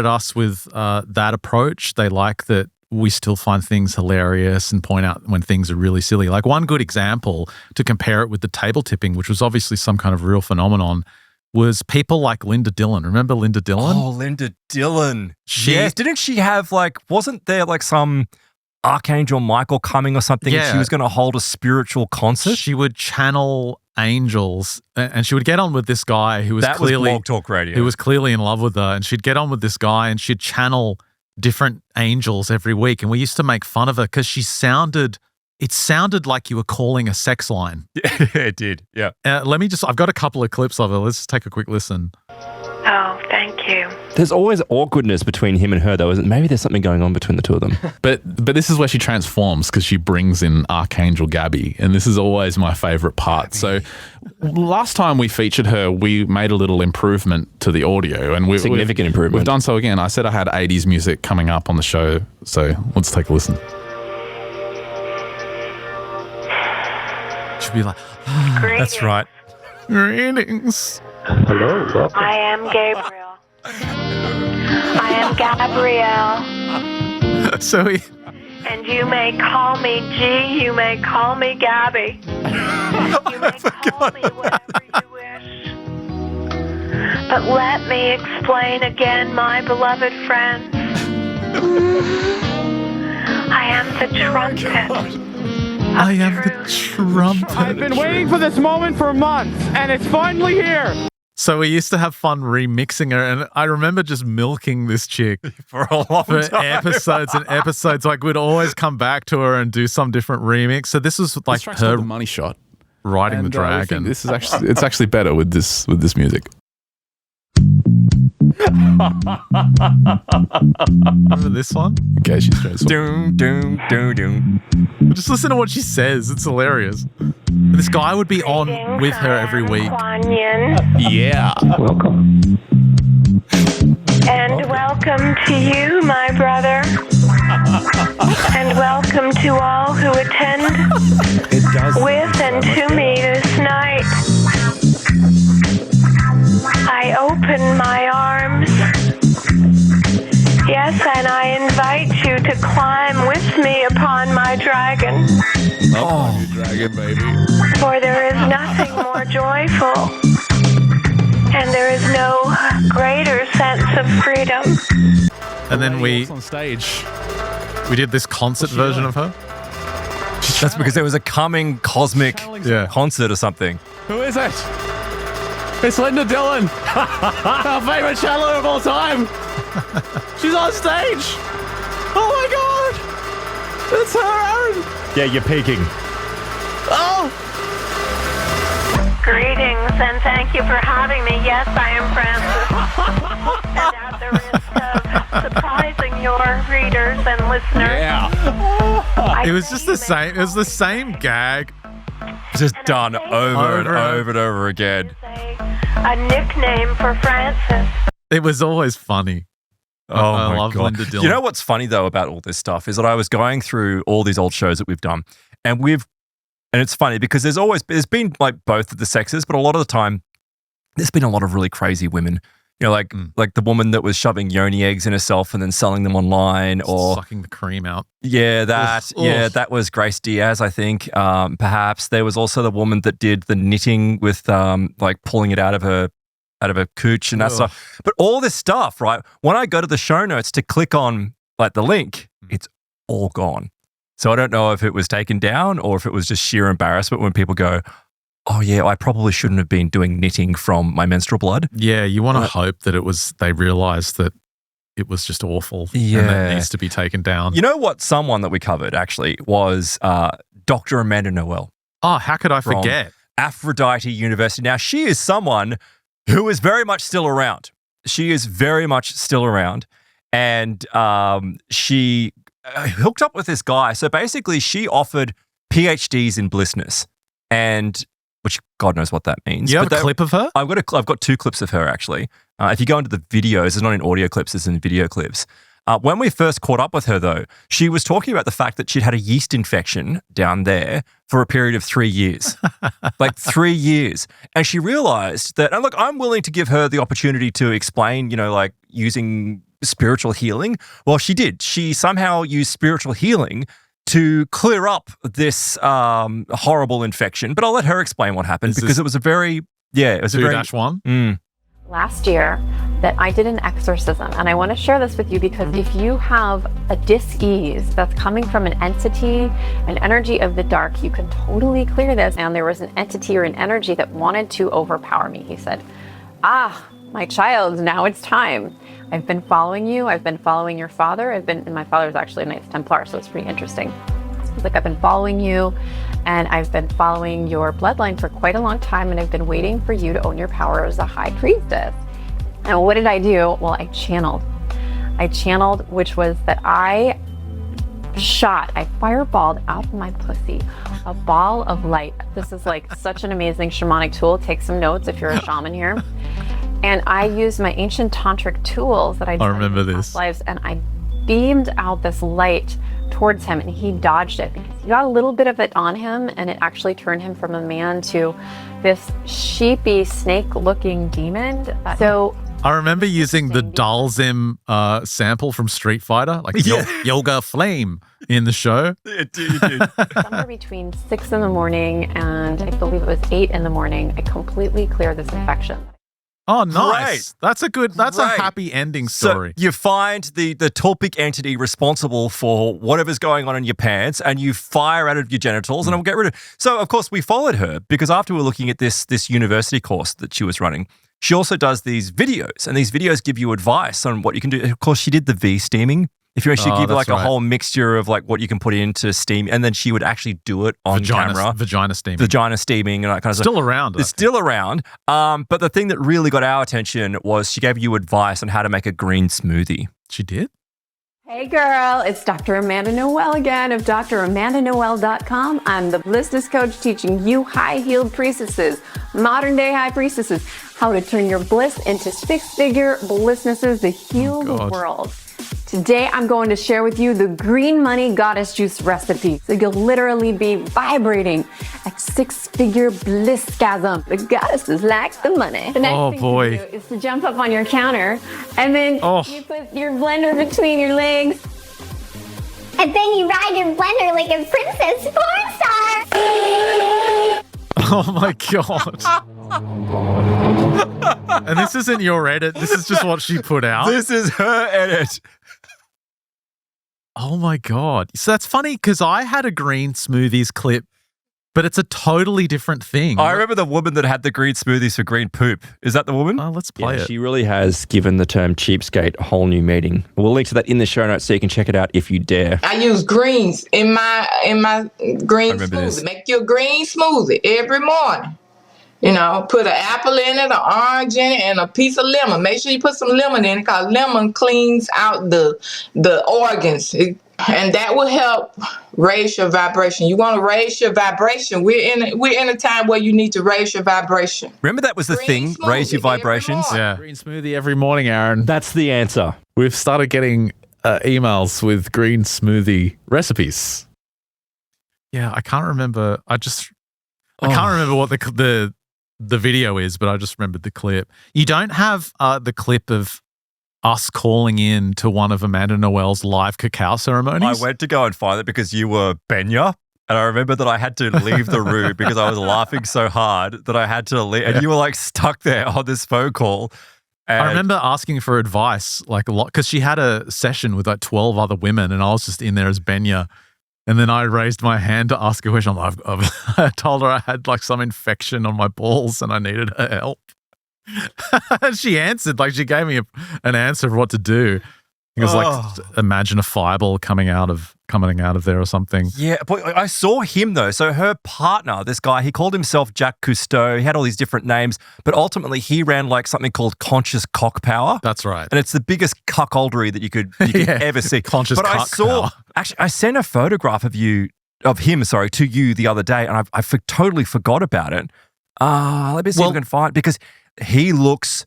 us with that approach. They like that we still find things hilarious and point out when things are really silly. Like one good example to compare it with the table tipping, which was obviously some kind of real phenomenon, was people like Linda Dillon. Remember Linda Dillon? Oh, Linda Dillon. Yes. Didn't she have wasn't there some Archangel Michael coming or something, and she was going to hold a spiritual concert. She would channel angels, and she would get on with this guy who was clearly Blog Talk Radio. who was clearly in love with her, and she'd get on with this guy, and she'd channel different angels every week, and we used to make fun of her because it sounded like you were calling a sex line. Yeah, it did. Yeah. I've got a couple of clips of it. Let's just take a quick listen. Oh, thank you. There's always awkwardness between him and her, though, isn't? Maybe there's something going on between the two of them. But this is where she transforms because she brings in Archangel Gabby, and this is always my favorite part. So last time we featured her, we made a little improvement to the audio, and significant improvement. We've done so again. I said I had 80s music coming up on the show, so let's take a listen. She'd be like, that's right. Greetings. Hello. Welcome. I am Gabriel. I am Gabrielle. And you may call me G, you may call me Gabby. You may call me whatever you wish. But let me explain again, my beloved friends. I am the trumpet. I am the trumpet. I've been waiting for this moment for months, and it's finally here. So we used to have fun remixing her, and I remember just milking this chick for a long time. Episodes and episodes. Like, we'd always come back to her and do some different remix. So this was like her the money shot, riding the dragon. This is actually better with this music. Remember this one? Okay, she's transformed. Doom, doom, doom, doom. Just listen to what she says. It's hilarious. This guy would be on with her every week. Yeah. Welcome. And welcome to you, my brother. And welcome to all who attend with and to me this night. I open my arms. Yes, and I invite you to climb with me upon my dragon. Oh, dragon, baby. For there is nothing more joyful, and there is no greater sense of freedom. And then on stage. We did this concert version of her. That's because there was a coming cosmic concert or something. Who is it? It's Linda Dillon, our favorite channeler of all time. She's on stage. Oh my God. It's her, Aaron. Yeah, you're peeking. Oh. Greetings, and thank you for having me. Yes, I am Francis. And at the risk of surprising your readers and listeners. Yeah. It was just the same. It was the same gag. Just done over and over and over again. A nickname for Francis. It was always funny. I love God. Linda Dillon. You know what's funny though about all this stuff is that I was going through all these old shows that we've done, and it's funny because there's been like both of the sexes, but a lot of the time there's been a lot of really crazy women. You know, like the woman that was shoving yoni eggs in herself and then selling them online, or sucking the cream out. Yeah, that was Grace Diaz, I think. Perhaps there was also the woman that did the knitting with like pulling it out of her cooch and that stuff. But all this stuff, right? When I go to the show notes to click on like the link, it's all gone. So I don't know if it was taken down or if it was just sheer embarrassment when people go, oh yeah, I probably shouldn't have been doing knitting from my menstrual blood. Yeah, you want to hope that they realized that it was just awful and that it needs to be taken down. You know what? Someone that we covered actually was Dr. Amanda Noel. Oh, how could I forget? Aphrodite University. Now, she is someone who is very much still around. She is very much still around. And she hooked up with this guy. So basically, she offered PhDs in blissness, and which God knows what that means. You have a clip of her? I've got 2 clips of her, actually. If you go into the videos, it's not in audio clips, it's in video clips. When we first caught up with her, though, she was talking about the fact that she'd had a yeast infection down there for a period of 3 years. Like 3 years. And she realized that, and look, I'm willing to give her the opportunity to explain, you know, like using spiritual healing. Well, she did. She somehow used spiritual healing to clear up this horrible infection. But I'll let her explain what happened because it was a very, it was a very... 2-1? Last year, that I did an exorcism, and I want to share this with you because if you have a dis-ease that's coming from an entity, an energy of the dark, you can totally clear this. And there was an entity or an energy that wanted to overpower me. He said, my child, now it's time. I've been following you. I've been following your father. And my father is actually a Knights Templar, so it's pretty interesting. It's like, I've been following you, and I've been following your bloodline for quite a long time, and I've been waiting for you to own your power as a high priestess. And what did I do? Well, I channeled, which was that I fireballed out of my pussy a ball of light. This is like such an amazing shamanic tool. Take some notes if you're a shaman here. And I used my ancient tantric tools that I remember in past lives, and I beamed out this light towards him, and he dodged it because he got a little bit of it on him, and it actually turned him from a man to this sheepy, snake-looking demon. So I remember using the Dalzim sample from Street Fighter, like Yoga Flame in the show. You did. Somewhere between 6 in the morning and I believe it was 8 in the morning, I completely cleared this infection. Oh, nice. Great. That's a happy ending story. So you find the tulpic entity responsible for whatever's going on in your pants, and you fire out of your genitals, and it'll get rid of it. So, of course, we followed her because after we were looking at this university course that she was running, she also does these videos, and these videos give you advice on what you can do. Of course, she did the V steaming. If you actually give like a whole mixture of like what you can put into steam, and then she would actually do it on camera. Vagina steaming and that kind of stuff. Still around. It's still around. But the thing that really got our attention was she gave you advice on how to make a green smoothie. She did? Hey girl, it's Dr. Amanda Noel again of DrAmandaNoel.com. I'm the blissness coach teaching you high-heeled priestesses, modern-day high priestesses, how to turn your bliss into six-figure blissnesses to heal the world. Today, I'm going to share with you the green money goddess juice recipe. So you'll literally be vibrating at six-figure blissgasm. The goddesses like the money. The next thing to do is to jump up on your counter, and then you put your blender between your legs. And then you ride your blender like a princess porn star. Oh my God. And this isn't your edit. This is just what she put out. This is her edit. Oh my God. So that's funny because I had a green smoothies clip, but it's a totally different thing. I remember the woman that had the green smoothies for green poop. Is that the woman? Oh, let's play it. She really has given the term cheapskate a whole new meaning. We'll link to that in the show notes so you can check it out if you dare. I use greens in my green smoothie. This. Make your green smoothie every morning. You know, put an apple in it, an orange in it, and a piece of lemon. Make sure you put some lemon in it because lemon cleans out the organs. And that will help raise your vibration. You want to raise your vibration. We're in a time where you need to raise your vibration. Remember that was the thing, raise your vibrations? Yeah. Green smoothie every morning, Aaron. That's the answer. We've started getting emails with green smoothie recipes. Yeah, I can't remember. I can't remember what the video is, but I just remembered the clip. You don't have the clip of us calling in to one of Amanda Noel's live cacao ceremonies? I went to go and find it because you were Benya, and I remember that I had to leave the room because I was laughing so hard that I had to leave, and you were like stuck there on this phone call. I remember asking for advice like a lot because she had a session with like 12 other women, and I was just in there as Benya. And then I raised my hand to ask a question. I told her I had like some infection on my balls and I needed her help. And she answered, like she gave me an answer of what to do. It was like, imagine a fireball coming out of there or something. Yeah, but I saw him though. So her partner, this guy, he called himself Jacques Cousteau. He had all these different names, but ultimately he ran like something called Conscious Cock Power. That's right. And it's the biggest cuckoldry that you could ever see. Conscious cock power. Actually, I sent a photograph of him to you the other day, and I totally forgot about it. Let me see if I can find it because he looks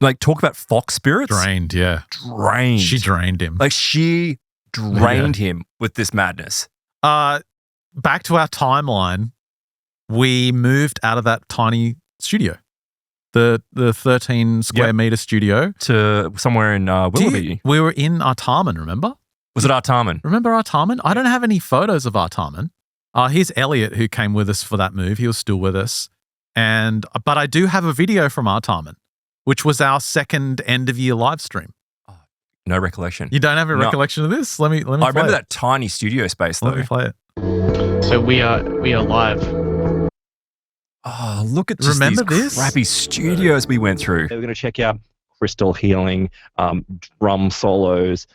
like, talk about fox spirits. Drained, yeah. Drained. She drained him. Like she drained him with this madness. Back to our timeline, we moved out of that tiny studio, the 13 square meter studio. To somewhere in Willoughby. We were in Artarmon, remember? Was it Artarmon? Remember Artarmon? I don't have any photos of Artarmon. Here's Elliot, who came with us for that move. He was still with us. But I do have a video from Artarmon. which was our second end of year live stream. No recollection. You don't have a recollection of this? Let me. I remember that tiny studio space though. Let me play it. So we are live. Oh, look at just these crappy studios we went through. We're going to check out crystal healing, drum solos,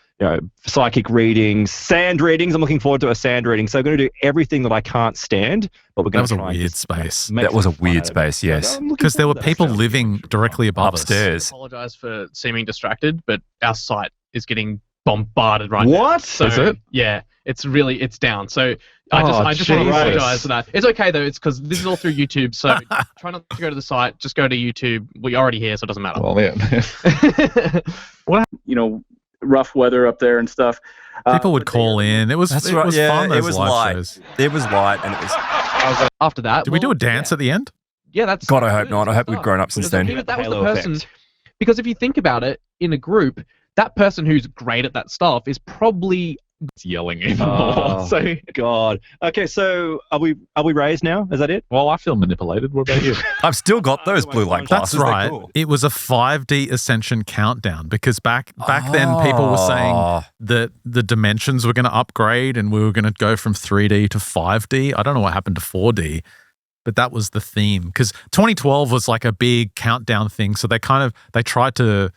psychic readings, sand readings. I'm looking forward to a sand reading. So I'm going to do everything that I can't stand, but we're going to try. That was a weird space. That was a weird space, yes. Because there were people living directly above upstairs. I apologize for seeming distracted, but our site is getting bombarded now. What? So, is it? Yeah, it's down. So I just want to apologize for that. It's okay though. It's because this is all through YouTube. So try not to go to the site. Just go to YouTube. We're already here, so it doesn't matter. Well, yeah. Rough weather up there and stuff. People would call in. It was fun. It was live light. shows. It was light, and it was. After that, did we do a dance at the end? Yeah, that's. God, I hope not. I hope we've grown up since then. That was the person. Because if you think about it, in a group, that person who's great at that stuff is probably yelling even more. So God. Okay, so are we raised now? Is that it? Well, I feel manipulated. What about you? I've still got those blue light glasses. That's right. Cool. It was a 5D ascension countdown because back then people were saying that the dimensions were going to upgrade and we were going to go from 3D to 5D. I don't know what happened to 4D, but that was the theme because 2012 was like a big countdown thing. So they tried to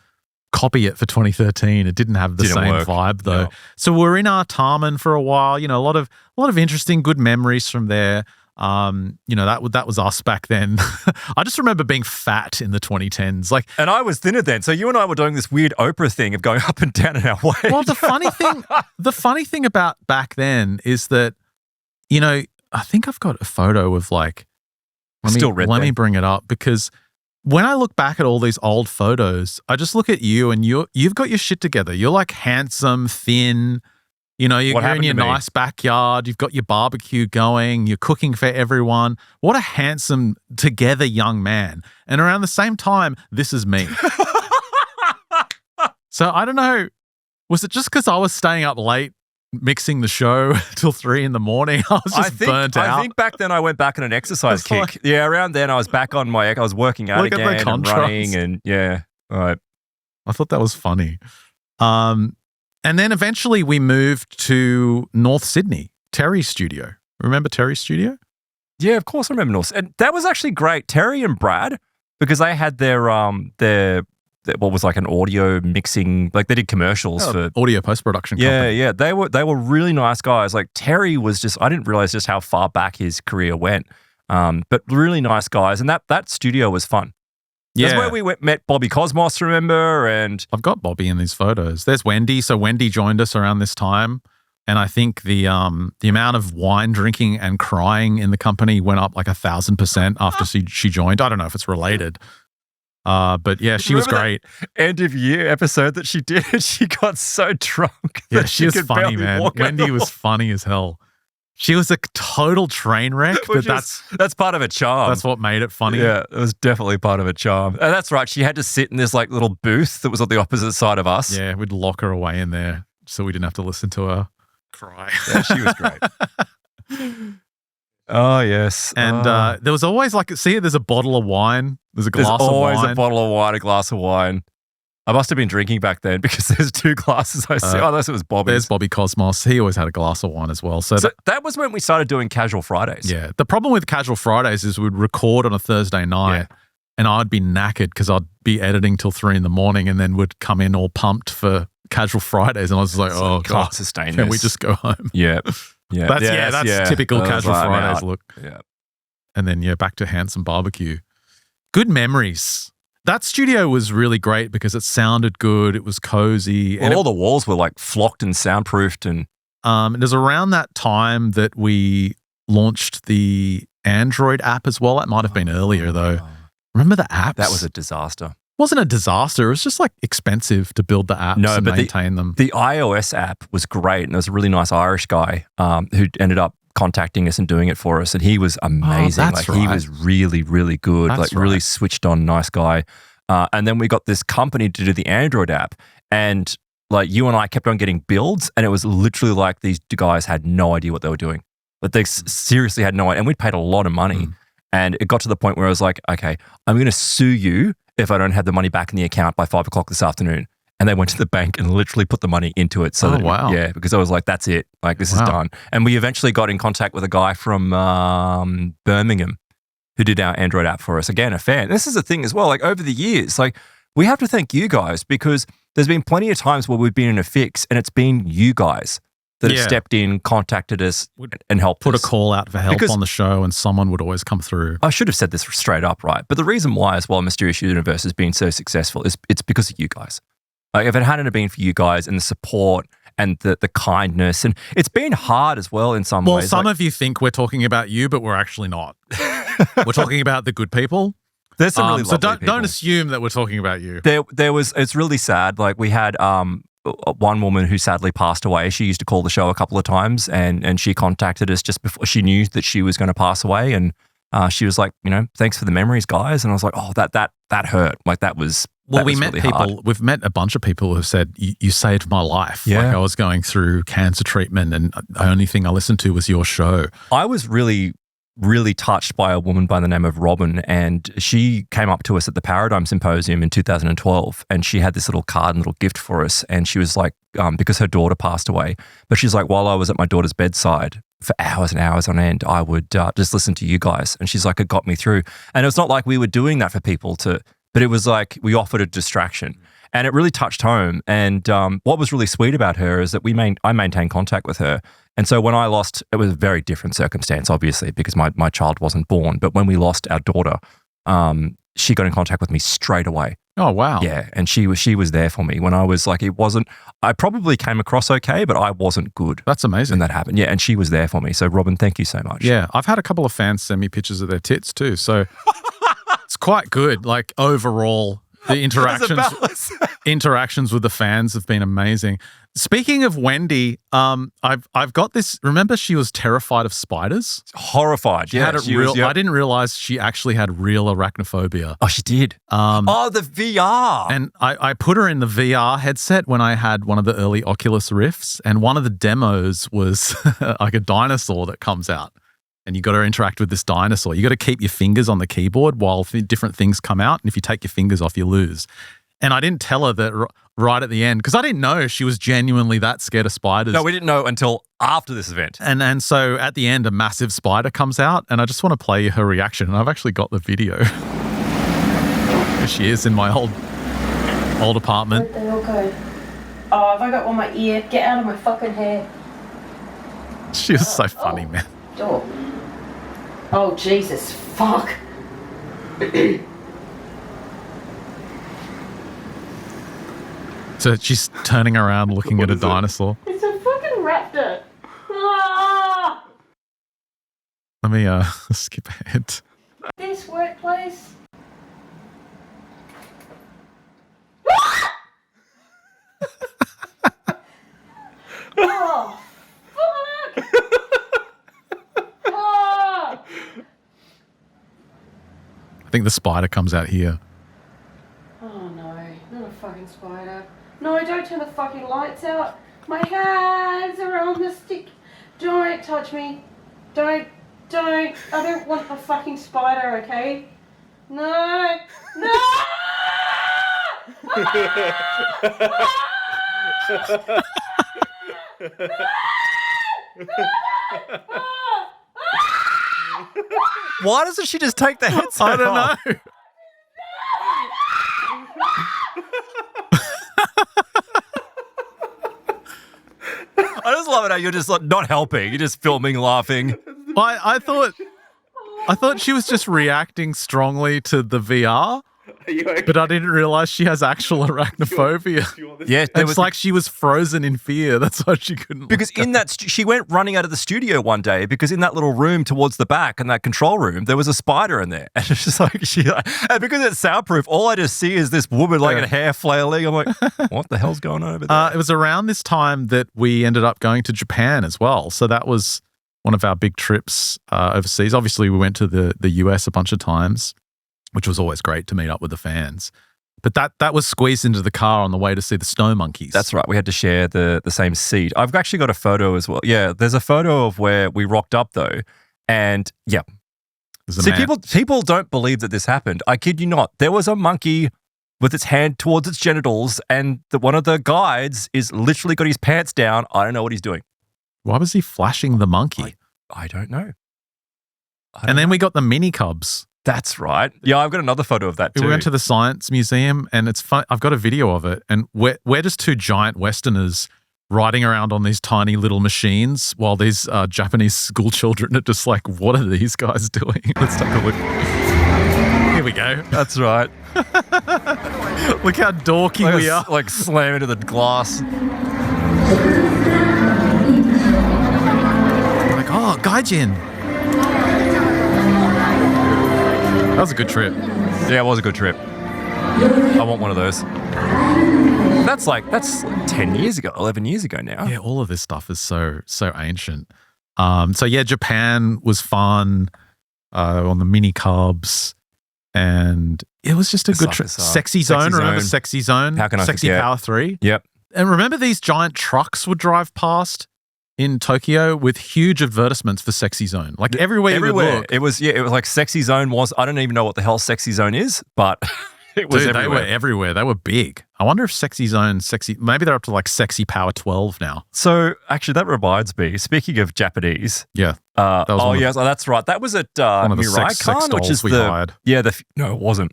copy it for 2013. It didn't have the same vibe though. No. So we're in Artarmon for a while. A lot of interesting, good memories from there. That was us back then. I just remember being fat in the 2010s. And I was thinner then. So you and I were doing this weird Oprah thing of going up and down in our weight. Well, the funny thing about back then is that, I think I've got a photo of like. Let me bring it up because. When I look back at all these old photos, I just look at you and you've got your shit together. You're like handsome, thin, you're in your nice backyard. You've got your barbecue going. You're cooking for everyone. What a handsome, together young man. And around the same time, this is me. So I don't know. Was it just because I was staying up late mixing the show till 3 a.m? I was just burnt out. I think back then I went back on an exercise kick. Around then I was back on I was working out again and running and all right. I thought that was funny. And then eventually we moved to North Sydney, Terry's studio. Remember Terry's studio? Yeah, of course I remember North. And that was actually great. Terry and Brad, because they had their what was like an audio mixing, like they did commercials for audio post-production company. Yeah. They were really nice guys. Like Terry was I didn't realize just how far back his career went. But really nice guys. And that studio was fun. Yeah. That's where we met Bobby Cosmos, remember? And I've got Bobby in these photos. There's Wendy. So Wendy joined us around this time. And I think the amount of wine drinking and crying in the company went up like 1,000% after she joined. I don't know if it's related. But yeah, she was great. End of year episode that she did, she got so drunk. Yeah, she was funny, man. Wendy was funny as hell. She was a total train wreck, but that's part of a charm. That's what made it funny. Yeah, it was definitely part of a charm. And that's right. She had to sit in this like little booth that was on the opposite side of us. Yeah, we'd lock her away in there so we didn't have to listen to her cry. Yeah, she was great. Oh, yes. And there was always there's a bottle of wine. There's a glass of wine. There's always a bottle of wine, a glass of wine. I must have been drinking back then because there's 2 glasses I see. Unless it was Bobby's. There's Bobby Cosmos. He always had a glass of wine as well. So that was when we started doing Casual Fridays. Yeah. The problem with Casual Fridays is we'd record on a Thursday night and I'd be knackered because I'd be editing till 3 a.m. and then would come in all pumped for Casual Fridays. And I was like, oh, God, sustain can this. we just go home? Yeah. Yeah. That's typical Casual Fridays look. Yeah. And then, back to Handsome Barbecue. Good memories. That studio was really great because it sounded good. It was cozy. Well, and all the walls were like flocked and soundproofed. And it was around that time that we launched the Android app as well. That might have been earlier though. Remember the apps? That was a disaster. It wasn't a disaster. It was just like expensive to build the apps and maintain them. The iOS app was great. And there was a really nice Irish guy who ended up contacting us and doing it for us, and he was amazing. He was really, really good. Really switched on, nice guy. And then we got this company to do the Android app, and you and I kept on getting builds, and it was literally like these guys had no idea what they were doing. But they seriously had no idea, and we'd paid a lot of money. And it got to the point where I was like, okay, I'm going to sue you if I don't have the money back in the account by 5 o'clock this afternoon. And they went to the bank and literally put the money into it. So wow. Yeah, because I was like, that's it. Like, this is done. And we eventually got in contact with a guy from Birmingham who did our Android app for us. Again, a fan. This is the thing as well. Like, over the years, like, we have to thank you guys because there's been plenty of times where we've been in a fix and it's been you guys that have stepped in, contacted us, and helped Put us. a call out for help on the show and someone would always come through. I should have said this straight up, right? But the reason why as well Mysterious Universe has been so successful is it's because of you guys. Like, if it hadn't have been for you guys and the support and the kindness, and it's been hard as well in some ways. Well, some of you think we're talking about you, but we're actually not. We're talking about the good people. There's some really lovely people. Don't assume that we're talking about you. There was. It's really sad. Like, we had one woman who sadly passed away. She used to call the show a couple of times, and she contacted us just before she knew that she was going to pass away, and she was like, thanks for the memories, guys. And I was like, oh, that hurt. Like, that was. Well, we was met really people. hard. We've met a bunch of people who have said you saved my life. Yeah. Like, I was going through cancer treatment, and the only thing I listened to was your show. I was really, really touched by a woman by the name of Robin, and she came up to us at the Paradigm Symposium in 2012, and she had this little card and little gift for us, and she was like, because her daughter passed away, but she's like, while I was at my daughter's bedside for hours and hours on end, I would just listen to you guys, and she's like, it got me through. And it's not like we were doing that for people but it was like we offered a distraction, and it really touched home. And what was really sweet about her is that I maintained contact with her. And so when I lost, it was a very different circumstance, obviously, because my child wasn't born. But when we lost our daughter, she got in contact with me straight away. Oh, wow. Yeah, and she was there for me when I was like, I probably came across okay, but I wasn't good. That's amazing. When that happened. Yeah, and she was there for me. So Robin, thank you so much. Yeah, I've had a couple of fans send me pictures of their tits too. So it's quite good. Like, overall, the interactions with the fans have been amazing. Speaking of Wendy, I've got this. Remember, she was terrified of spiders. Horrified. I didn't realize she actually had real arachnophobia. Oh, she did. The VR. And I put her in the VR headset when I had one of the early Oculus Rifts, and one of the demos was like a dinosaur that comes out. And you got to interact with this dinosaur. You got to keep your fingers on the keyboard while different things come out. And if you take your fingers off, you lose. And I didn't tell her that right at the end, because I didn't know she was genuinely that scared of spiders. No, we didn't know until after this event. And so at the end, a massive spider comes out, and I just want to play her reaction. And I've actually got the video. Here she is in my old apartment. They all go, oh, have I got one in my ear? Get out of my fucking hair. She was so funny, man. Door. Oh, Jesus, fuck. So she's turning around looking at a dinosaur. It's a fucking raptor. Ah! Let me skip ahead. This workplace. Oh, fuck! Oh! I think the spider comes out here. Oh no, not a fucking spider. No, don't turn the fucking lights out. My hands are on the stick. Don't touch me. Don't. I don't want a fucking spider, okay? No. Why doesn't she just take the headset I don't off? know. I just love it how you're just like not helping. You're just filming, laughing. I thought she was just reacting strongly to the VR. But I didn't realize she has actual arachnophobia. Yeah, it's like she was frozen in fear. That's why she couldn't. Because in that, she went running out of the studio one day because in that little room towards the back, in that control room, there was a spider in there, and it's just like and because it's soundproof, all I just see is this woman like her hair flailing. I'm like, what the hell's going on over there? It was around this time that we ended up going to Japan as well. So that was one of our big trips overseas. Obviously, we went to the US a bunch of times, which was always great to meet up with the fans. But that was squeezed into the car on the way to see the snow monkeys. That's right. We had to share the same seat. I've actually got a photo as well. Yeah, there's a photo of where we rocked up though. And yeah, See, people don't believe that this happened. I kid you not. There was a monkey with its hand towards its genitals, and one of the guides is literally got his pants down. I don't know what he's doing. Why was he flashing the monkey? I don't know. And then we got the mini cubs. That's right. Yeah, I've got another photo of that too. We went to the Science Museum, and it's fun. I've got a video of it, and we're just two giant Westerners riding around on these tiny little machines while these Japanese school children are just like, what are these guys doing? Let's take a look. Here we go. That's right. Look how dorky we are. Like slam into the glass. Like, oh, Gaijin. That was a good trip. Yeah, it was a good trip. I want one of those. That's 10 years ago, 11 years ago now. Yeah, all of this stuff is so ancient. So yeah, Japan was fun on the mini cubs, and it was just a good trip. Sexy Zone, remember Sexy Zone? How can I Sexy forget? Power 3? Yep. And remember these giant trucks would drive past in Tokyo with huge advertisements for Sexy Zone. Like everywhere you would look. It was like Sexy Zone was, I don't even know what the hell Sexy Zone is, but it was everywhere. They were everywhere. They were big. I wonder if Sexy Zone, maybe they're up to like Sexy Power 12 now. So actually that reminds me, speaking of Japanese. Yeah. That's right. That was at one of the sex which is we hired. Yeah, no, it wasn't.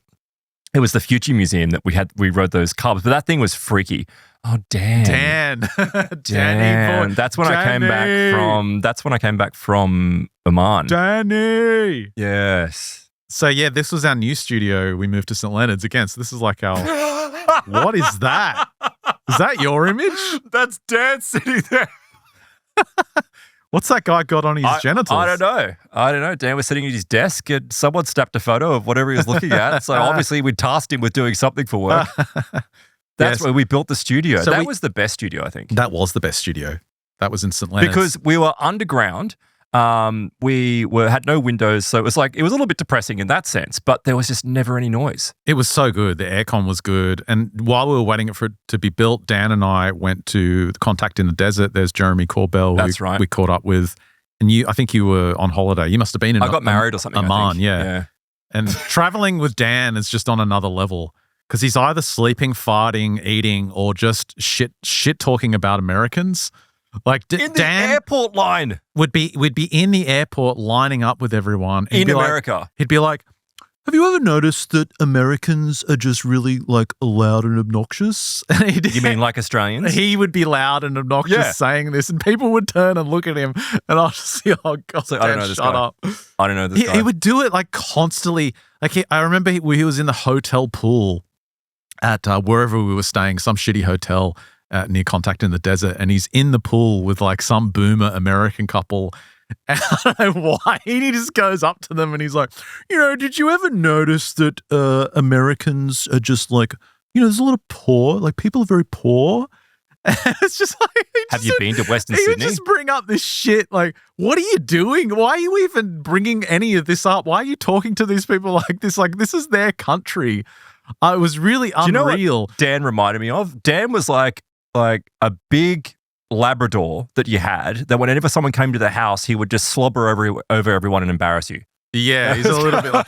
It was the Future Museum that we rode those cubs, but that thing was freaky. Oh, Dan. Danny. That's when I came back from Oman. Danny. Yes. So yeah, this was our new studio. We moved to St. Leonard's again. So this is like our. What is that? Is that your image? That's Dan sitting there. What's that guy got on his genitals? I don't know. Dan was sitting at his desk and someone snapped a photo of whatever he was looking at. So obviously we tasked him with doing something for work. That's where we built the studio. So that was the best studio, I think. That was the best studio. That was in St. Leonard's. Because we were underground. We had no windows, so it was a little bit depressing in that sense, but there was just never any noise. It was so good. The aircon was good. And while we were waiting for it to be built, Dan and I went to the Contact in the Desert. There's Jeremy Corbell. That's right. We caught up with. And I think you were on holiday. You must have been in I got married or something. Oman, yeah. And traveling with Dan is just on another level because he's either sleeping, farting, eating, or just shit talking about Americans. Like in the airport line, we'd be in the airport lining up with everyone in America. He'd be like, "Have you ever noticed that Americans are just really like loud and obnoxious?" You mean like Australians? He would be loud and obnoxious saying this, and people would turn and look at him, and I'll just see, "Oh God, I don't know this shut guy. up!" I don't know this guy. He would do it like constantly. Like I remember he was in the hotel pool at wherever we were staying, some shitty hotel. Near Contact in the Desert, and he's in the pool with like some boomer American couple. And I don't know why. He just goes up to them and he's like, did you ever notice that Americans are just like, there's a lot of poor, like people are very poor. And it's just like, have you been to Western Sydney? Sydney? He would just bring up this shit. Like, what are you doing? Why are you even bringing any of this up? Why are you talking to these people like this? Like, this is their country. It was really unreal. Do you know what Dan reminded me of? Dan was like a big Labrador that you had, that whenever someone came to the house, he would just slobber over everyone and embarrass you. Yeah, he's a little bit like...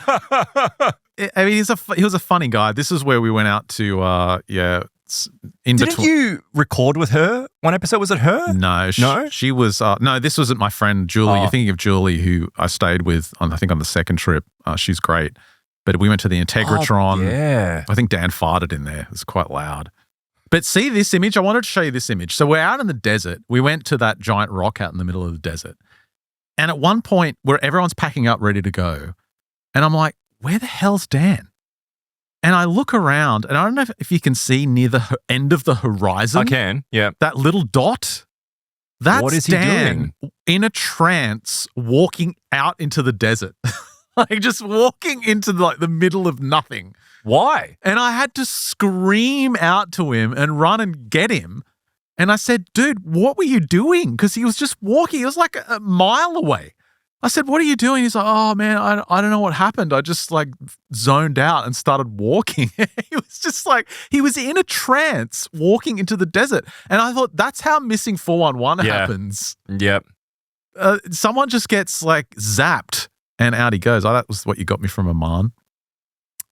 I mean, he was a funny guy. This is where we went out to, Didn't you record with her? One episode, was it her? No. She was... no, this wasn't my friend, Julie. You're thinking of Julie, who I stayed with, I think, on the second trip. She's great. But we went to the Integratron. Yeah. I think Dan farted in there. It was quite loud. But see this image? I wanted to show you this image. So we're out in the desert. We went to that giant rock out in the middle of the desert. And at one point where everyone's packing up ready to go, and I'm like, where the hell's Dan? And I look around, and I don't know if you can see near the end of the horizon. I can, yeah. That little dot. That's what is he Dan doing? In a trance walking out into the desert. Like just walking into the middle of nothing. Why? And I had to scream out to him and run and get him. And I said, dude, what were you doing? Because he was just walking. He was like a mile away. I said, what are you doing? He's like, oh, man, I don't know what happened. I just like zoned out and started walking. He was just like, he was in a trance walking into the desert. And I thought, that's how Missing 411 happens. Yep. Someone just gets like zapped And out he goes. Oh, that was what you got me from Amman.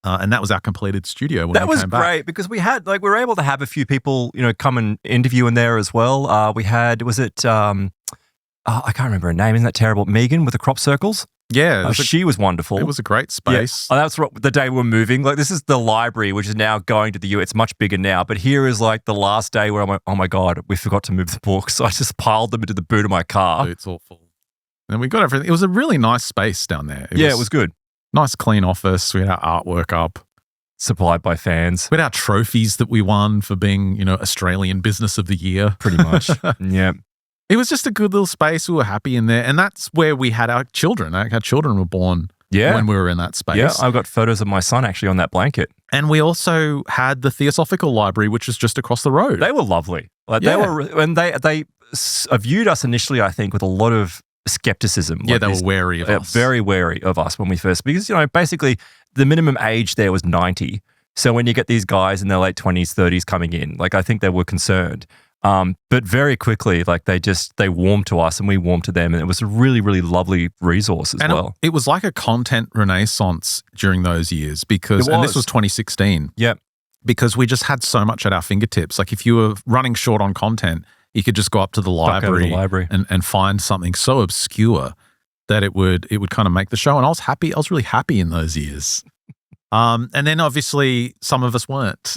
And that was our completed studio when that we was came back. great because we were able to have a few people, come and interview in there as well. We had, I can't remember her name. Isn't that terrible? Megan with the crop circles. Yeah. She was wonderful. It was a great space. Yeah. That's the day we were moving. Like, this is the library, which is now going to the U. It's much bigger now. But here is like the last day where I'm like, oh my God, we forgot to move the books. So I just piled them into the boot of my car. It's awful. And we got everything. It was a really nice space down there. It was good. Nice, clean office. We had our artwork up. Supplied by fans. We had our trophies that we won for being, Australian Business of the Year. Pretty much. Yeah. It was just a good little space. We were happy in there. And that's where we had our children. Our children were born when we were in that space. Yeah, I've got photos of my son actually on that blanket. And we also had the Theosophical library, which was just across the road. They were lovely. They were, and they viewed us initially, I think, with a lot of skepticism. Yeah, they were wary of us. Very wary of us when we first, because, basically the minimum age there was 90. So when you get these guys in their late 20s, 30s coming in, I think they were concerned. But very quickly, they warmed to us and we warmed to them. And it was a really, really lovely resource as well. It was like a content renaissance during those years and this was 2016. Yep. Because we just had so much at our fingertips. Like, if you were running short on content, you could just go up to the library, and find something so obscure that it would kind of make the show. And I was really happy in those years. And then obviously some of us weren't.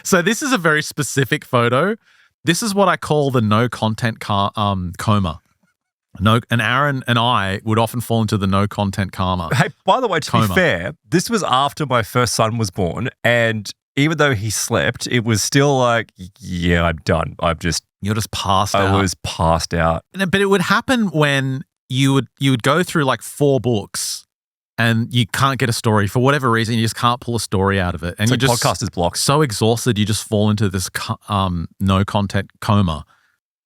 So this is a very specific photo. This is what I call the no content coma. And Aaron and I would often fall into the no content karma. Hey, by the way, to be fair, this was after my first son was born, and even though he slept, it was still like, yeah, I'm done. You're just passed out. I was passed out. But it would happen when you would go through like 4 books and you can't get a story for whatever reason. You just can't pull a story out of it. And it's like podcast is blocked. So exhausted, you just fall into this no content coma.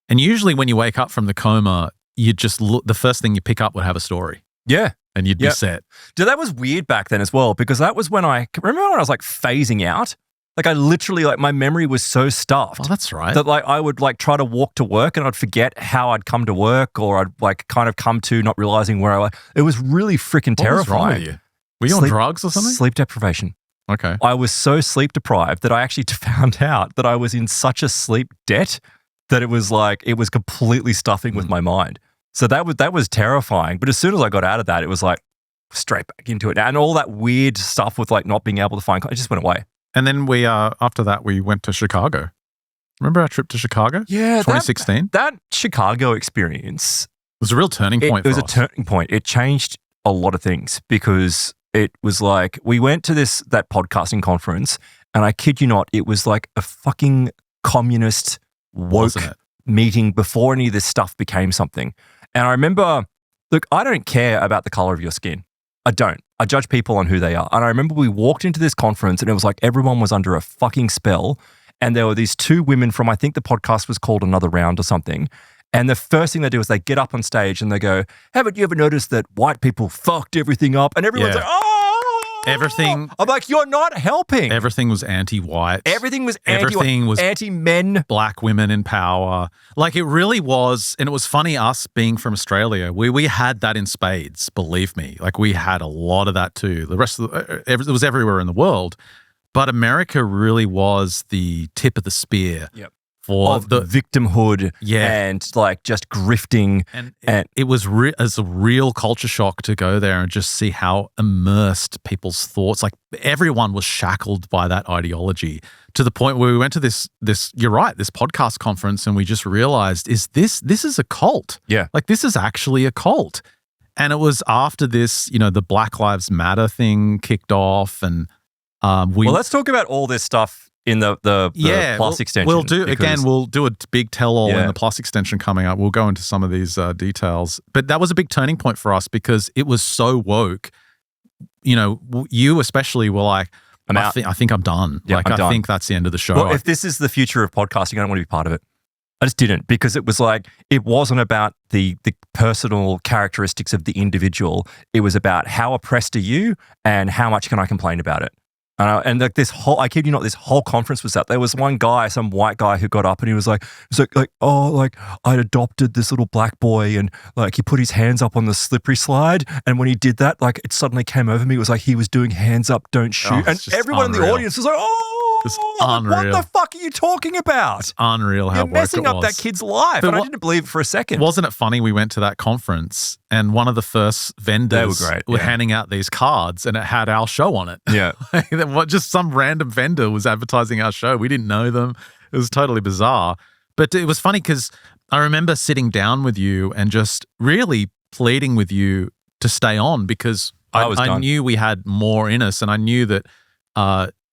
And usually when you wake up from the coma, you just look, the first thing you pick up would have a story. Yeah. And you'd be set. Dude, that was weird back then as well, because that was when I was like phasing out. Like, I literally, my memory was so stuffed. Oh, that's right. That I would try to walk to work and I'd forget how I'd come to work, or I'd kind of come to not realizing where I was. It was really freaking terrifying. What was wrong with you? Were you on drugs or something? Sleep deprivation. Okay. I was so sleep deprived that I actually found out that I was in such a sleep debt that it was completely stuffing with my mind. So that was terrifying. But as soon as I got out of that, it was straight back into it. And all that weird stuff with not being able to find, it just went away. And then we, after that, we went to Chicago. Remember our trip to Chicago? Yeah. 2016? That Chicago experience was a real turning point for us. It was a turning point. It changed a lot of things, because it was we went to that podcasting conference, and I kid you not, it was like a fucking communist woke meeting before any of this stuff became something. And I remember, look, I don't care about the color of your skin. I don't. I judge people on who they are. And I remember we walked into this conference and it was like everyone was under a fucking spell. And there were these 2 women from, I think the podcast was called Another Round or something. And the first thing they do is they get up on stage and they go, haven't you ever noticed that white people fucked everything up? And everyone's like, oh! Everything. I'm like, you're not helping. Everything was anti-white. Everything was Everything was anti-men. Black women in power. It really was. And it was funny, us being from Australia, we had that in spades, believe me. We had a lot of that too. The rest of it was everywhere in the world. But America really was the tip of the spear. Yep. For the victimhood and just grifting. And it was as a real culture shock to go there and just see how immersed people's thoughts, everyone was shackled by that ideology, to the point where we went to this you're right, this podcast conference, and we just realized, this is a cult. Yeah. This is actually a cult. And it was after this, the Black Lives Matter thing kicked off, and well, let's talk about all this stuff in the plus extension. We'll do a big tell-all in the plus extension coming up. We'll go into some of these details. But that was a big turning point for us, because it was so woke. You especially were like, I'm out. I think I'm done. Yeah, I'm done. Think that's the end of the show. Well, if this is the future of podcasting, I don't want to be part of it. I just didn't, because it was it wasn't about the personal characteristics of the individual. It was about how oppressed are you and how much can I complain about it. And like this whole, I kid you not, this whole conference was that. There was one guy, some white guy, who got up and he was like, I'd adopted this little black boy, and like he put his hands up on the slippery slide, and when he did that, like it suddenly came over me. It was like he was doing hands up, don't shoot, and everyone in the audience was like, what the fuck are you talking about? It's unreal how you're messing up that kid's life, and I didn't believe it for a second. Wasn't it funny? We went to that conference, and one of the first vendors were handing out these cards, and it had our show on it. Yeah. Just some random vendor was advertising our show. We didn't know them. It was totally bizarre. But it was funny because I remember sitting down with you and just really pleading with you to stay on, because I knew we had more in us, and I knew that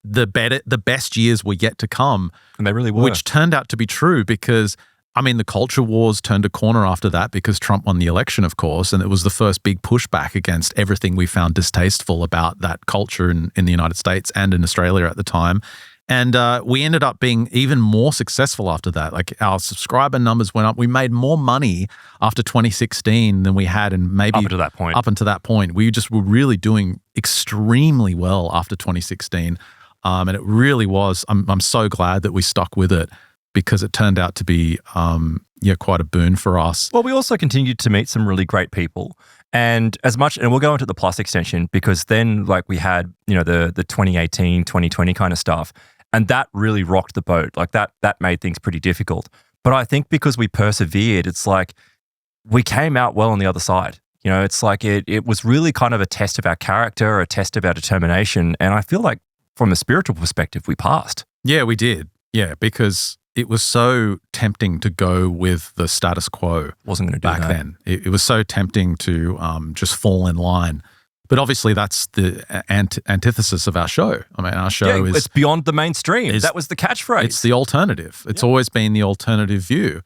the best years were yet to come. And they really were. Which turned out to be true, because I mean, the culture wars turned a corner after that because Trump won the election, of course, and it was the first big pushback against everything we found distasteful about that culture in the United States and in Australia at the time. And we ended up being even more successful after that. Like our subscriber numbers went up. We made more money after 2016 than we had in maybe up until that point. Up until that point, we just were really doing extremely well after 2016, and it really was. I'm so glad that we stuck with it, because it turned out to be quite a boon for us. Well, we also continued to meet some really great people. And we'll go into the Plus extension, because then like we had, the 2018, 2020 kind of stuff. And that really rocked the boat. Like that made things pretty difficult. But I think because we persevered, it's like we came out well on the other side. It's like it was really kind of a test of our character, a test of our determination. And I feel like from a spiritual perspective, we passed. Yeah, we did. Yeah, because it was so tempting to go with the status quo. Wasn't going to do back that. then. It was so tempting to just fall in line. But obviously, that's the antithesis of our show. I mean, our show is... it's beyond the mainstream. That was the catchphrase. It's the alternative. It's always been the alternative view.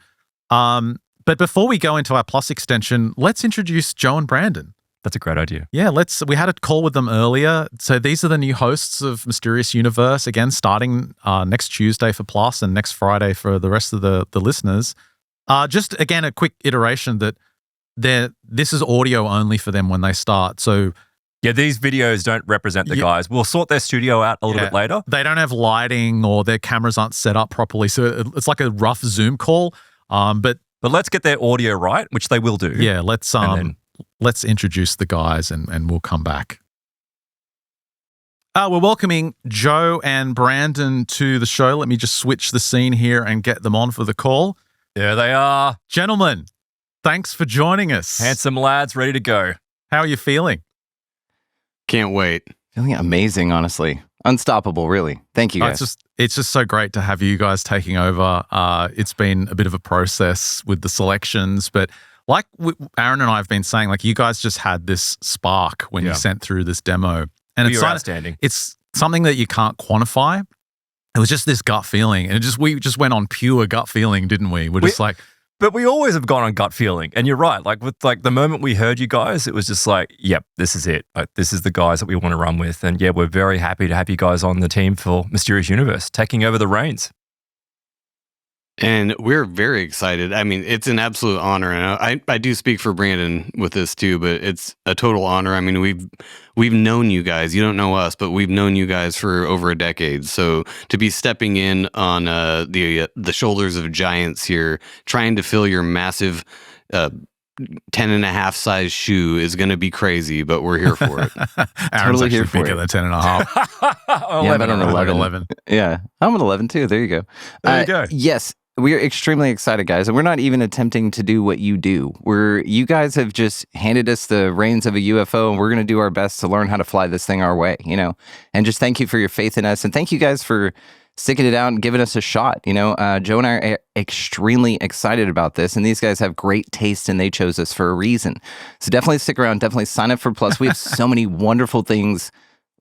But before we go into our Plus extension, let's introduce Joe and Brandon. That's a great idea. Yeah, we had a call with them earlier. So these are the new hosts of Mysterious Universe, again, starting next Tuesday for Plus and next Friday for the rest of the listeners. Just, again, a quick iteration that this is audio only for them when they start. So yeah, these videos don't represent the guys. We'll sort their studio out a little bit later. They don't have lighting, or their cameras aren't set up properly. So it's like a rough Zoom call. But let's get their audio right, which they will do. Yeah, let's introduce the guys and we'll come back. We're welcoming Joe and Brandon to the show. Let me just switch the scene here and get them on for the call. There they are. Gentlemen, thanks for joining us. Handsome lads, ready to go. How are you feeling? Can't wait. Feeling amazing, honestly. Unstoppable, really. Thank you, guys. It's just so great to have you guys taking over. It's been a bit of a process with the selections, but like Aaron and I have been saying, like you guys just had this spark when you sent through this demo. And it's outstanding. It's something that you can't quantify. It was just this gut feeling. And we just went on pure gut feeling, didn't we? But we always have gone on gut feeling. And you're right. Like with the moment we heard you guys, it was just like, yep, this is it. Like this is the guys that we want to run with. And yeah, we're very happy to have you guys on the team for Mysterious Universe, taking over the reins. And we're very excited. I mean, it's an absolute honor. And I do speak for Brandon with this too, but it's a total honor. I mean, we've known you guys. You don't know us, but we've known you guys for over a decade. So to be stepping in on the shoulders of giants here, trying to fill your massive 10.5 size shoe is going to be crazy, but we're here for it. Aaron's totally here for bigger than 10.5. Yeah, I'm an 11. Yeah, I'm an 11 too. There you go. There you go. Yes. We are extremely excited, guys, and we're not even attempting to do what you do. You guys have just handed us the reins of a UFO, and we're going to do our best to learn how to fly this thing our way, And just thank you for your faith in us, and thank you guys for sticking it out and giving us a shot. Joe and I are extremely excited about this, and these guys have great taste, and they chose us for a reason. So definitely stick around, definitely sign up for Plus. We have so many wonderful things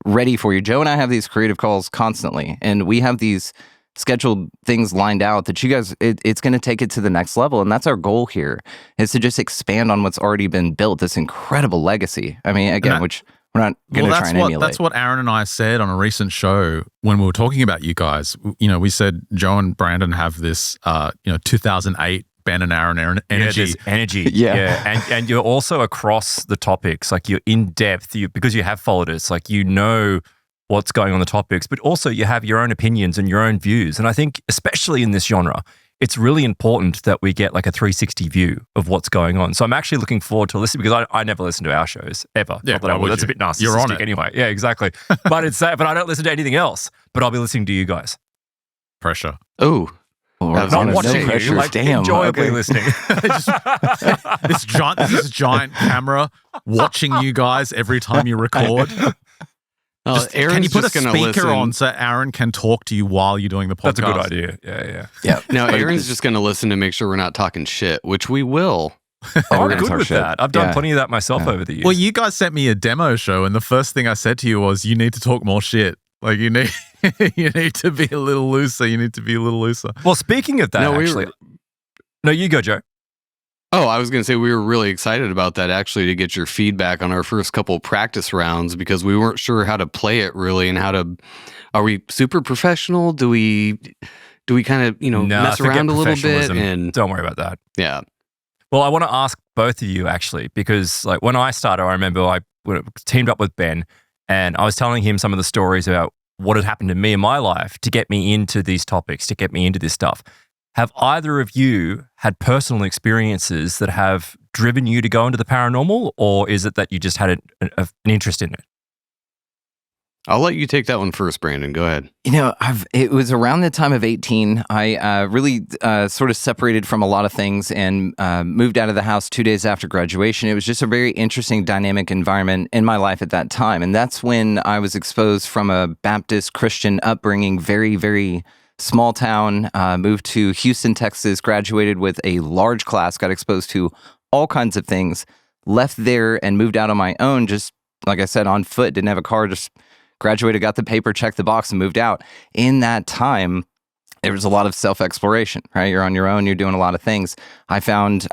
ready for you. Joe and I have these creative calls constantly, and we have these scheduled things lined out that you guys, it's going to take it to the next level. And that's our goal here, is to just expand on what's already been built, this incredible legacy. I mean, again, which we're not going to try and emulate. That's what Aaron and I said on a recent show when we were talking about you guys. We said Joe and Brandon have this, 2008 Ben and Aaron energy. Yeah, energy. Yeah. And you're also across the topics, like you're in depth, because you have followed us, like what's going on in the topics, but also you have your own opinions and your own views. And I think, especially in this genre, it's really important that we get like a 360 view of what's going on. So I'm actually looking forward to listening because I never listen to our shows ever. Yeah, Not that I would. That's a bit narcissistic You're on it. anyway. Yeah, exactly. But I don't listen to anything else. But I'll be listening to you guys. Pressure. Oh. Not watching you, like enjoyably listening. This giant camera watching you guys every time you record. Can you put a speaker on so Aaron can talk to you while you're doing the podcast? That's a good idea. Yeah. No, Aaron's just going to listen to make sure we're not talking shit, which we will. I'm good with that. I've done plenty of that myself over the years. Well, you guys sent me a demo show, and the first thing I said to you was, "You need to talk more shit. Like you need, you need to be a little looser. You need to be a little looser." Well, speaking of that, no, you go, Joe. Oh, I was going to say we were really excited about that actually to get your feedback on our first couple practice rounds because we weren't sure how to play it really and are we super professional? Do we kind of, mess around a little bit? And don't worry about that. Yeah. Well, I want to ask both of you actually, because like when I started, I remember I teamed up with Ben and I was telling him some of the stories about what had happened to me in my life to get me into these topics, to get me into this stuff. Have either of you had personal experiences that have driven you to go into the paranormal, or is it that you just had an interest in it? I'll let you take that one first, Brandon. Go ahead. It was around the time of 18. I really sort of separated from a lot of things and moved out of the house 2 days after graduation. It was just a very interesting, dynamic environment in my life at that time. And that's when I was exposed from a Baptist Christian upbringing, very, very small town, moved to Houston, Texas, graduated with a large class, got exposed to all kinds of things, left there and moved out on my own, just like I said, on foot, didn't have a car, just graduated, got the paper, checked the box and moved out. In that time, there was a lot of self-exploration, right? You're on your own, you're doing a lot of things. I found